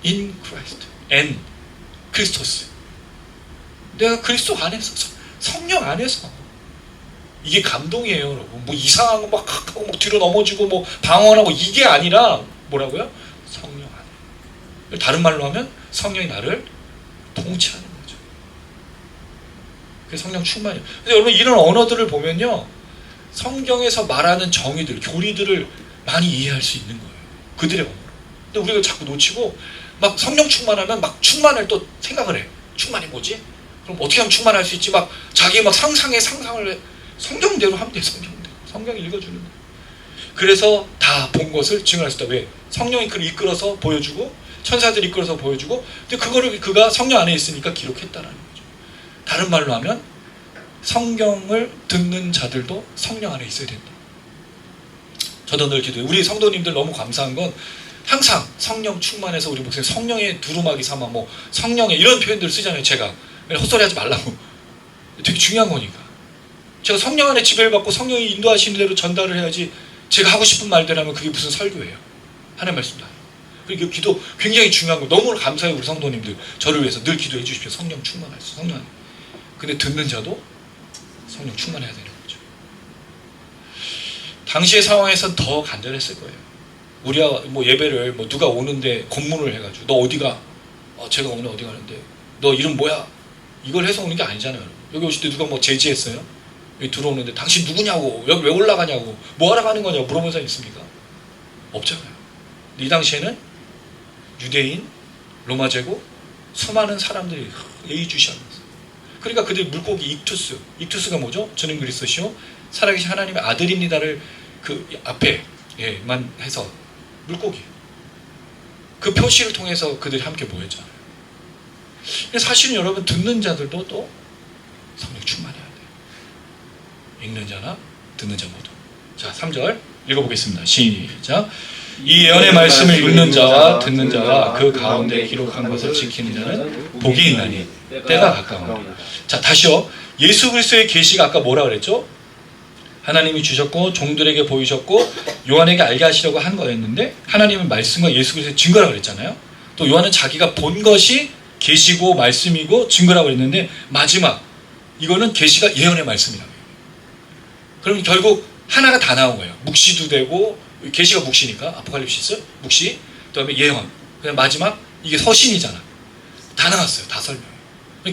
In Christ. N. 크리스토스. 내가 그리스도 안에서. 성령 안에서. 이게 감동이에요, 여러분. 뭐 이상한 거 막 하고 막 뒤로 넘어지고 뭐 방언하고 이게 아니라 뭐라고요? 성령 안에. 다른 말로 하면 성령이 나를 통치하는 거죠. 그게 성령 충만이에요. 근데 여러분 이런 언어들을 보면요, 성경에서 말하는 정의들, 교리들을 많이 이해할 수 있는 거예요. 그들의 언어로. 근데 우리가 자꾸 놓치고 막 성령 충만하면 막 충만을 또 생각을 해. 충만이 뭐지? 그럼 어떻게 하면 충만할 수 있지? 막 자기 막 상상을 해. 성경대로 하면 돼. 성경대로. 성경이 읽어주는 거예요. 그래서 다 본 것을 증언할 수 있다. 왜? 성령이 그를 이끌어서 보여주고 천사들이 이끌어서 보여주고, 근데 그거를 그가 성령 안에 있으니까 기록했다라는 거죠. 다른 말로 하면 성경을 듣는 자들도 성령 안에 있어야 된다. 저도 늘 기도해요. 우리 성도님들 너무 감사한 건 항상 성령 충만해서 우리 목사님 성령의 두루마기 삼아 뭐 성령의 이런 표현들을 쓰잖아요. 제가 헛소리하지 말라고. 되게 중요한 거니까. 제가 성령 안에 지배를 받고 성령이 인도하시는 대로 전달을 해야지 제가 하고 싶은 말대로 하면 그게 무슨 설교예요. 하나님 말씀도 아니에요. 그리고 기도 굉장히 중요한 거. 너무 감사해요. 우리 성도님들 저를 위해서 늘 기도해 주십시오. 성령 충만할 수. 성령 안에. 근데 듣는 자도 성령 충만해야 되는 거죠. 당시의 상황에선 더 간절했을 거예요. 우리가 뭐 예배를 뭐 누가 오는데 검문을 해가지고 너 어디가? 제가 오늘 어디 가는데 너 이름 뭐야? 이걸 해서 오는 게 아니잖아요. 여기 오실 때 누가 뭐 제지했어요? 여기 들어오는데 당신 누구냐고, 여기 왜 올라가냐고, 뭐 하러 가는 거냐고 물어본 사람 있습니까? 없잖아요. 이 당시에는 유대인, 로마 제국, 수많은 사람들이 예의주시하면서, 그러니까 그들 물고기 익투스가 뭐죠? 주는 그리스도시요 살아계신 하나님의 아들입니다를 그 앞에만 해서 물고기, 그 표시를 통해서 그들이 함께 모였잖아요. 사실은 여러분 듣는 자들도 또 성령 충만해야 돼요. 읽는 자나 듣는 자 모두. 자, 3절 읽어보겠습니다. 시작. 이 예언의 말씀을 읽는 자와 듣는 자와 그 가운데 기록한 것을 지키는 자는 복이 있나니 때가 가까우니라. 자, 다시요. 예수 그리스도의 계시가 아까 뭐라 그랬죠? 하나님이 주셨고 종들에게 보이셨고 요한에게 알게 하시려고 한 거였는데, 하나님의 말씀과 예수 그리스도의 증거라고 그랬잖아요. 또 요한은 자기가 본 것이 계시고 말씀이고 증거라고 그랬는데, 마지막 이거는 계시가 예언의 말씀이라고 해요. 그럼 결국 하나가 다 나온 거예요. 묵시도 되고, 계시가 묵시니까 아포칼립시스 묵시, 그다음에 예언, 그다음 마지막 이게 서신이잖아. 다 나왔어요. 다 설명.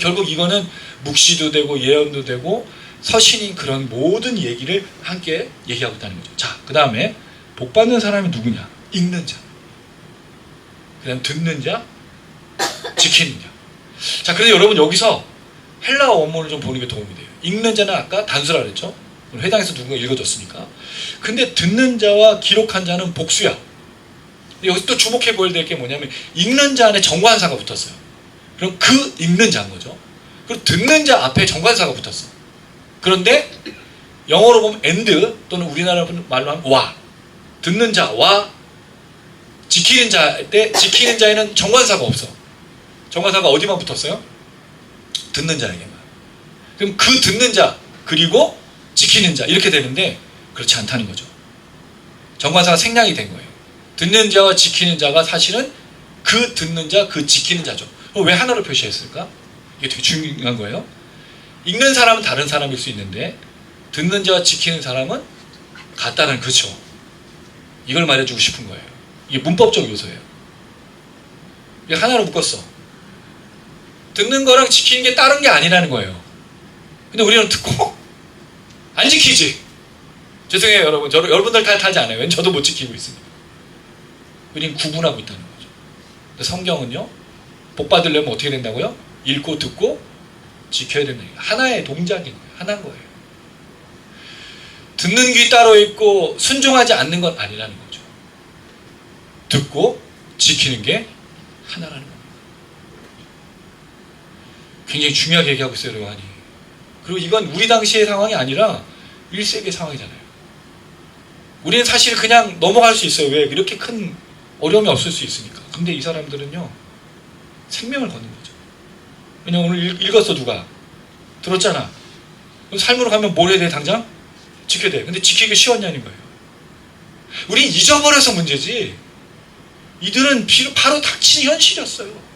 결국 이거는 묵시도 되고 예언도 되고 서신인 그런 모든 얘기를 함께 얘기하고 있다는 거죠. 자, 그 다음에 복 받는 사람이 누구냐? 읽는 자. 그 다음 듣는 자, 지키는 자. 자, 그래서 여러분 여기서 헬라어 원문을 좀 보는 게 도움이 돼요. 읽는 자는 아까 단수라 그랬죠. 회당에서 누군가 읽어줬으니까. 근데 듣는 자와 기록한 자는 복수야. 근데 여기서 또 주목해 보여야 될 게 뭐냐면 읽는 자 안에 정관사가 붙었어요. 그럼 그 읽는 자인 거죠. 그리고 듣는 자 앞에 정관사가 붙었어. 그런데 영어로 보면 and 또는 우리나라 말로 하면 와. 듣는 자와 지키는 자 때 지키는 자에는 정관사가 없어. 정관사가 어디만 붙었어요? 듣는 자에게만. 그럼 그 듣는 자 그리고 지키는 자 이렇게 되는데 그렇지 않다는 거죠. 정관사가 생략이 된 거예요. 듣는 자와 지키는 자가 사실은 그 듣는 자, 그 지키는 자죠. 왜 하나로 표시했을까? 이게 되게 중요한 거예요. 읽는 사람은 다른 사람일 수 있는데 듣는 자와 지키는 사람은 같다는 그렇죠. 이걸 말해주고 싶은 거예요. 이게 문법적 요소예요. 이게 하나로 묶었어. 듣는 거랑 지키는 게 다른 게 아니라는 거예요. 근데 우리는 듣고 안 지키지. 죄송해요 여러분. 여러분들 탓하지 않아요. 왠 저도 못 지키고 있습니다. 우리는 구분하고 있다는 거죠. 근데 성경은요. 복 받으려면 어떻게 된다고요? 읽고 듣고 지켜야 된다. 하나의 동작인 거예요. 하나인 거예요. 듣는 귀 따로 있고 순종하지 않는 건 아니라는 거죠. 듣고 지키는 게 하나라는 겁니다. 굉장히 중요하게 얘기하고 있어요. 요한이. 그리고 이건 우리 당시의 상황이 아니라 1세기의 상황이잖아요. 우리는 사실 그냥 넘어갈 수 있어요. 왜? 이렇게 큰 어려움이 없을 수 있으니까. 근데 이 사람들은요. 생명을 거는 거죠. 왜냐면 오늘 읽었어 누가. 들었잖아. 그럼 삶으로 가면 뭘 해야 돼 당장? 지켜야 돼. 근데 지키기 쉬웠냐는 거예요. 우리 잊어버려서 문제지. 이들은 바로 닥친 현실이었어요.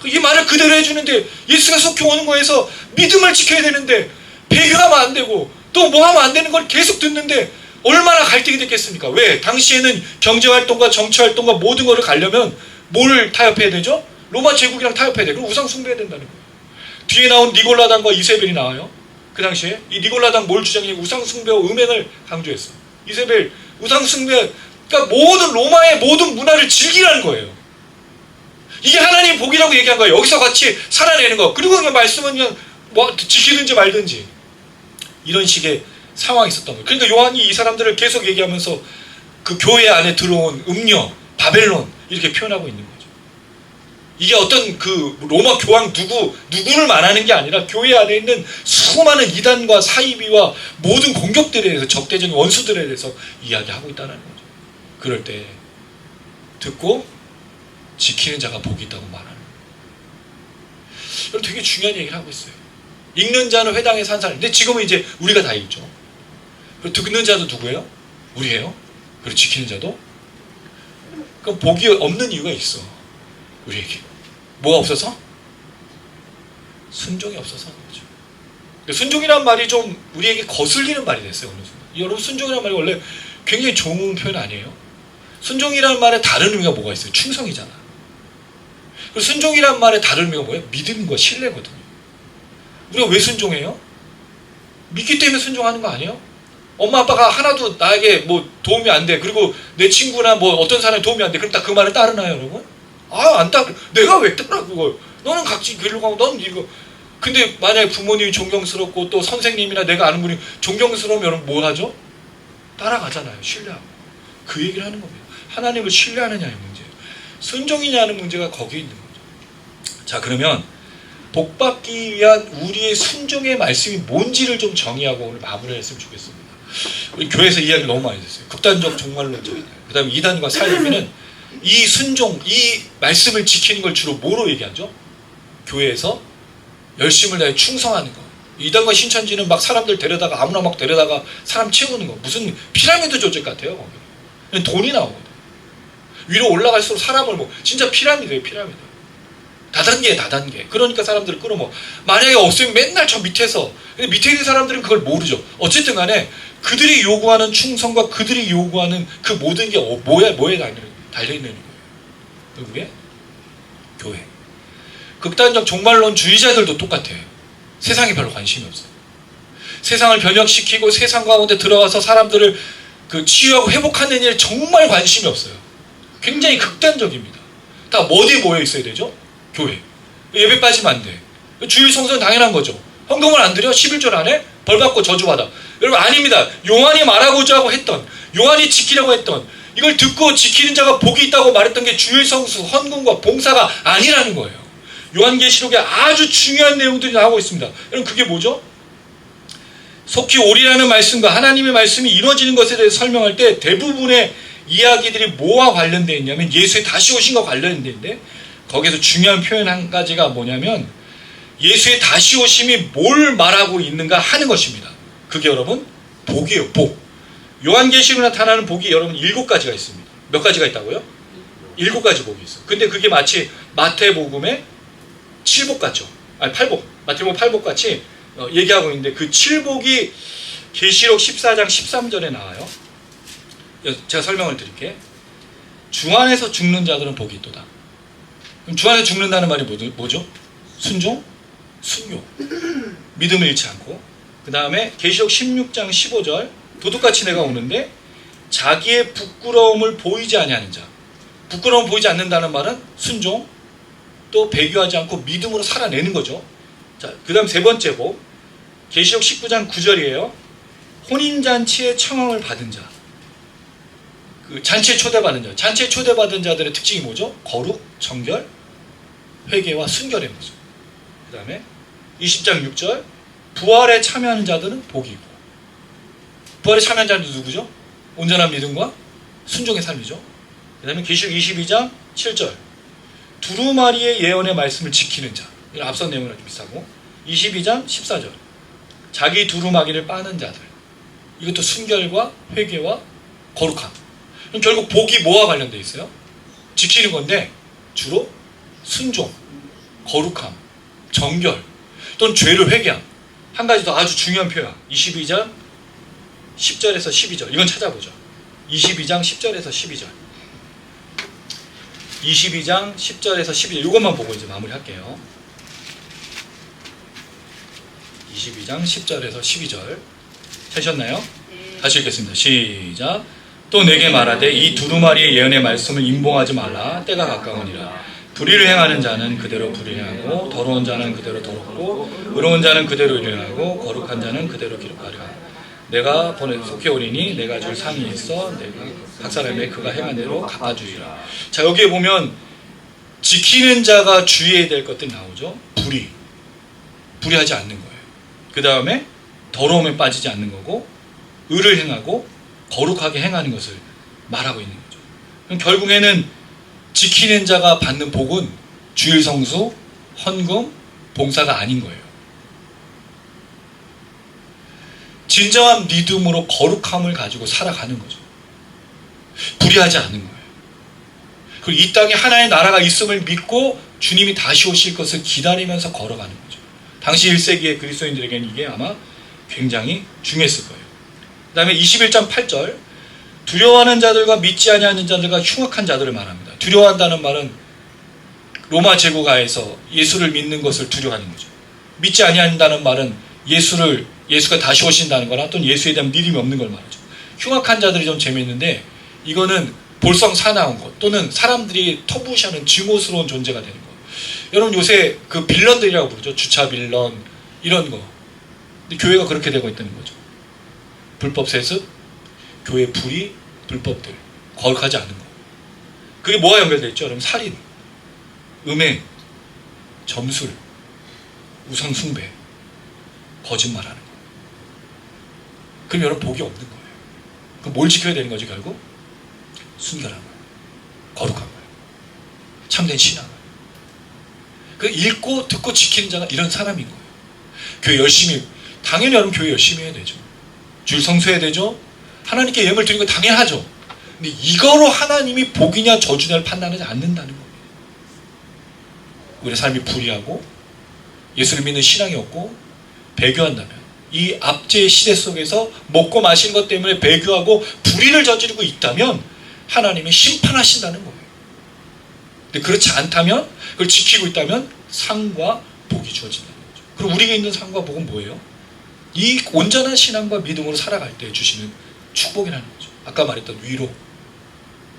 이 말을 그대로 해주는데 예수가 속히 오는 거에서 믿음을 지켜야 되는데 배교하면 안 되고 또 뭐 하면 안 되는 걸 계속 듣는데 얼마나 갈등이 됐겠습니까? 왜? 당시에는 경제활동과 정치활동과 모든 거를 가려면 뭘 타협해야 되죠? 로마 제국이랑 타협해야 돼. 그럼 우상 숭배해야 된다는 거예요. 뒤에 나온 니골라당과 이세벨이 나와요. 그 당시에 이 니골라당 뭘 주장했냐면 우상 숭배와 음행을 강조했어. 이세벨 우상 숭배, 그러니까 모든 로마의 모든 문화를 즐기라는 거예요. 이게 하나님 복이라고 얘기한 거예요. 여기서 같이 살아내는 거. 그리고 그냥 말씀은 그냥 뭐 지키든지 말든지 이런 식의 상황이 있었던 거예요. 그러니까 요한이 이 사람들을 계속 얘기하면서 그 교회 안에 들어온 음녀, 바벨론 이렇게 표현하고 있는 거죠. 이게 어떤 그 로마 교황 누구를 말하는 게 아니라 교회 안에 있는 수많은 이단과 사이비와 모든 공격들에 대해서 적대적인 원수들에 대해서 이야기하고 있다는 거죠. 그럴 때 듣고 지키는 자가 복이 있다고 말하는 거예요. 여러분 되게 중요한 얘기를 하고 있어요. 읽는 자는 회당에 산 사람. 근데 지금은 이제 우리가 다 읽죠. 그리고 듣는 자도 누구예요? 우리예요. 그리고 지키는 자도. 그럼 복이 없는 이유가 있어. 우리에게. 뭐가 없어서? 순종이 없어서 하는 거죠. 순종이란 말이 좀 우리에게 거슬리는 말이 됐어요. 어느 순간. 여러분 순종이란 말이 원래 굉장히 좋은 표현 아니에요? 순종이라는 말에 다른 의미가 뭐가 있어요? 충성이잖아. 그리고 순종이란 말에 다른 의미가 뭐예요? 믿음과 신뢰거든요. 우리가 왜 순종해요? 믿기 때문에 순종하는 거 아니에요? 엄마 아빠가 하나도 나에게 뭐 도움이 안 돼. 그리고 내 친구나 뭐 어떤 사람이 도움이 안 돼. 그럼 딱 그 말을 따르나요, 여러분? 안 따르. 내가 왜 따라 그걸? 너는 각지 길로 가고 넌 이거. 근데 만약에 부모님이 존경스럽고 또 선생님이나 내가 아는 분이 존경스러우면 여러분 뭐 하죠? 따라가잖아요. 신뢰하고. 그 얘기를 하는 겁니다. 하나님을 신뢰하느냐의 문제예요. 순종이냐는 문제가 거기에 있는 거죠. 자, 그러면 복받기 위한 우리의 순종의 말씀이 뭔지를 좀 정의하고 오늘 마무리했으면 좋겠습니다. 우리 교회에서 이야기를 너무 많이 했어요. 극단적 종말론자잖아요. 그 다음에 이단과 사이비는 이 순종, 이 말씀을 지키는 걸 주로 뭐로 얘기하죠? 교회에서 열심을 다해 충성하는 거. 이단과 신천지는 막 사람들 데려다가 아무나 막 데려다가 사람 채우는 거. 무슨 피라미드 조직 같아요. 거기. 돈이 나오거든. 위로 올라갈수록 사람을 진짜 피라미드예요. 피라미드. 다단계. 그러니까 사람들을 끌어모아. 만약에 없으면 맨날 저 밑에서. 근데 밑에 있는 사람들은 그걸 모르죠. 어쨌든 간에 그들이 요구하는 충성과 그들이 요구하는 그 모든 게 뭐에 달려있는 거예요? 누구에? 교회. 극단적 종말론주의자들도 똑같아요. 세상에 별로 관심이 없어요. 세상을 변혁시키고 세상 가운데 들어가서 사람들을 치유하고 회복하는 일에 정말 관심이 없어요. 굉장히 극단적입니다. 다 어디에 모여 있어야 되죠? 교회. 예배 빠지면 안 돼. 주일 성수는 당연한 거죠. 헌금을 안 드려? 11절 안에 벌받고 저주받아. 여러분 아닙니다. 요한이 말하고자 하고 했던, 요한이 지키려고 했던, 이걸 듣고 지키는 자가 복이 있다고 말했던 게 주일 성수, 헌금과 봉사가 아니라는 거예요. 요한계시록에 아주 중요한 내용들이 나오고 있습니다. 여러분 그게 뭐죠? 속히 오리라는 말씀과 하나님의 말씀이 이루어지는 것에 대해서 설명할 때 대부분의 이야기들이 뭐와 관련되어 있냐면 예수의 다시 오신과 관련되어 있는데, 거기에서 중요한 표현 한 가지가 뭐냐면 예수의 다시 오심이 뭘 말하고 있는가 하는 것입니다. 그게 여러분 복이에요. 복. 요한계시록에 나타나는 복이 여러분 7가지가 있습니다. 몇 가지가 있다고요? 7가지 복이 있어요. 근데 그게 마치 마태복음의 7복 같죠. 아니 8복. 마태복음 8복 같이 얘기하고 있는데, 그 7복이 계시록 14장 13절에 나와요. 제가 설명을 드릴게요. 주 안에서 죽는 자들은 복이 있도다. 그럼 주 안에서 죽는다는 말이 뭐죠? 순종? 순교. 믿음을 잃지 않고. 그 다음에 계시록 16장 15절, 도둑같이 내가 오는데 자기의 부끄러움을 보이지 아니하는 자. 부끄러움 보이지 않는다는 말은 순종, 또 배교하지 않고 믿음으로 살아내는 거죠. 자, 그 다음 세 번째 복, 계시록 19장 9절이에요. 혼인잔치에 청함을 받은 자. 그 잔치에 초대받은 자. 잔치에 초대받은 자들의 특징이 뭐죠? 거룩, 정결, 회개와 순결의 모습. 그 다음에 20장 6절, 부활에 참여하는 자들은 복이고. 부활에 참여하는 자들은 누구죠? 온전한 믿음과 순종의 삶이죠. 그 다음에 계시록 22장 7절, 두루마리의 예언의 말씀을 지키는 자. 이건 앞선 내용이랑 좀 비슷하고. 22장 14절, 자기 두루마기를 빠는 자들. 이것도 순결과 회개와 거룩함. 그럼 결국 복이 뭐와 관련되어 있어요? 지키는 건데 주로 순종, 거룩함, 정결, 또는 죄를 회개함. 한 가지 더 아주 중요한 표현, 22장 10절에서 12절. 이건 찾아보죠. 22장 10절에서 12절. 22장 10절에서 12절. 이것만 보고 이제 마무리할게요. 22장 10절에서 12절. 찾으셨나요? 다시 읽겠습니다. 시작. 또 내게 말하되 이 두루마리의 예언의 말씀을 임봉하지 말라. 때가 가까우니라. 불의를 행하는 자는 그대로 불의하고, 더러운 자는 그대로 더럽고, 의로운 자는 그대로 일어나고, 거룩한 자는 그대로 기록하리라. 내가 속히 오리니 내가 줄 상이 있어 내가 각 사람의 그가 행한 대로 갚아주리라. 자, 여기에 보면 지키는 자가 주의해야 될 것들이 나오죠. 불의하지 않는 거예요. 그 다음에 더러움에 빠지지 않는 거고, 의를 행하고 거룩하게 행하는 것을 말하고 있는 거죠. 그럼 결국에는 지키는 자가 받는 복은 주일 성수, 헌금, 봉사가 아닌 거예요. 진정한 믿음으로 거룩함을 가지고 살아가는 거죠. 불의하지 않는 거예요. 그리고 이 땅에 하나의 나라가 있음을 믿고 주님이 다시 오실 것을 기다리면서 걸어가는 거죠. 당시 1세기의 그리스도인들에게는 이게 아마 굉장히 중요했을 거예요. 그 다음에 21장 8절, 두려워하는 자들과 믿지 아니하는 자들과 흉악한 자들을 말합니다. 두려워한다는 말은 로마 제국하에서 예수를 믿는 것을 두려워하는 거죠. 믿지 아니한다는 말은 예수가 다시 오신다는 거나 또는 예수에 대한 믿음이 없는 걸 말하죠. 흉악한 자들이 좀 재미있는데, 이거는 볼성 사나운 것 또는 사람들이 터부시하는 증오스러운 존재가 되는 거. 여러분 요새 그 빌런들이라고 부르죠. 주차 빌런 이런 거. 근데 교회가 그렇게 되고 있다는 거죠. 불법 세습, 교회 불의, 불법들, 거룩하지 않은 거. 그게 뭐와 연결되어 있죠? 여러분 살인, 음행, 점술, 우상 숭배, 거짓말하는 거. 그럼 여러분 복이 없는 거예요. 그럼 뭘 지켜야 되는 거지 결국? 순결한 거예요. 거룩한 거예요. 참된 신앙. 그 읽고 듣고 지키는 자가 이런 사람인 거예요. 교회 열심히, 당연히 여러분 교회 열심히 해야 되죠. 주일 성수해야 되죠. 하나님께 예물 드리는 거 당연하죠. 근데 이거로 하나님이 복이냐 저주냐를 판단하지 않는다는 거예요. 우리의 삶이 불의하고 예수를 믿는 신앙이 없고 배교한다면 이 압제의 시대 속에서 먹고 마신 것 때문에 배교하고 불의를 저지르고 있다면 하나님이 심판하신다는 거예요. 근데 그렇지 않다면, 그걸 지키고 있다면 상과 복이 주어진다는 거죠. 그럼 우리에게 있는 상과 복은 뭐예요? 이 온전한 신앙과 믿음으로 살아갈 때 주시는 축복이라는 거죠. 아까 말했던 위로,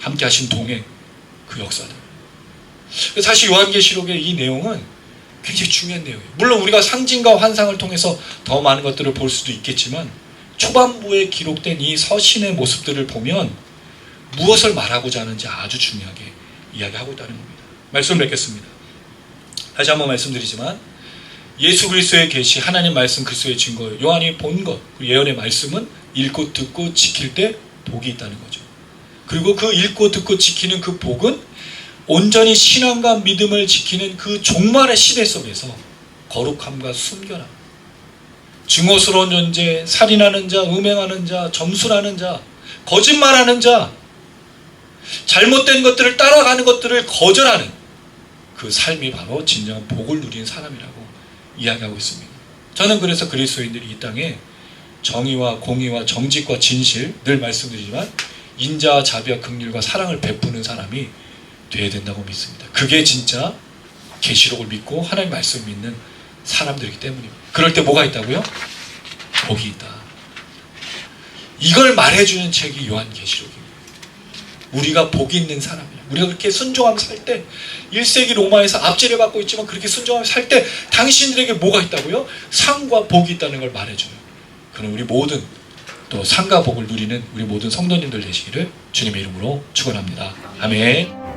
함께 하신 동행, 그 역사들. 사실 요한계시록의 이 내용은 굉장히 중요한 내용이에요. 물론 우리가 상징과 환상을 통해서 더 많은 것들을 볼 수도 있겠지만 초반부에 기록된 이 서신의 모습들을 보면 무엇을 말하고자 하는지 아주 중요하게 이야기하고 있다는 겁니다. 말씀을 맺겠습니다. 다시 한번 말씀드리지만 예수 그리스도의 계시, 하나님 말씀 그리스도의 증거, 요한이 본 것, 예언의 말씀은 읽고 듣고 지킬 때 복이 있다는 거죠. 그리고 그 읽고 듣고 지키는 그 복은 온전히 신앙과 믿음을 지키는 그 종말의 시대 속에서 거룩함과 순결함, 증오스러운 존재, 살인하는 자, 음행하는 자, 점술하는 자, 거짓말하는 자, 잘못된 것들을 따라가는 것들을 거절하는 그 삶이 바로 진정한 복을 누리는 사람이라고 이야기하고 있습니다. 저는 그래서 그리스도인들이 이 땅에 정의와 공의와 정직과 진실, 늘 말씀드리지만 인자와 자비와 긍휼과 사랑을 베푸는 사람이 되어야 된다고 믿습니다. 그게 진짜 계시록을 믿고 하나님 말씀을 믿는 사람들이기 때문입니다. 그럴 때 뭐가 있다고요? 복이 있다. 이걸 말해주는 책이 요한계시록입니다. 우리가 복이 있는 사람이야. 우리가 그렇게 순종하며 살 때 1세기 로마에서 압제를 받고 있지만 그렇게 순종하며 살 때 당신들에게 뭐가 있다고요? 상과 복이 있다는 걸 말해줘요. 그럼 우리 모든 또 상과 복을 누리는 우리 모든 성도님들 되시기를 주님의 이름으로 축원합니다. 아멘.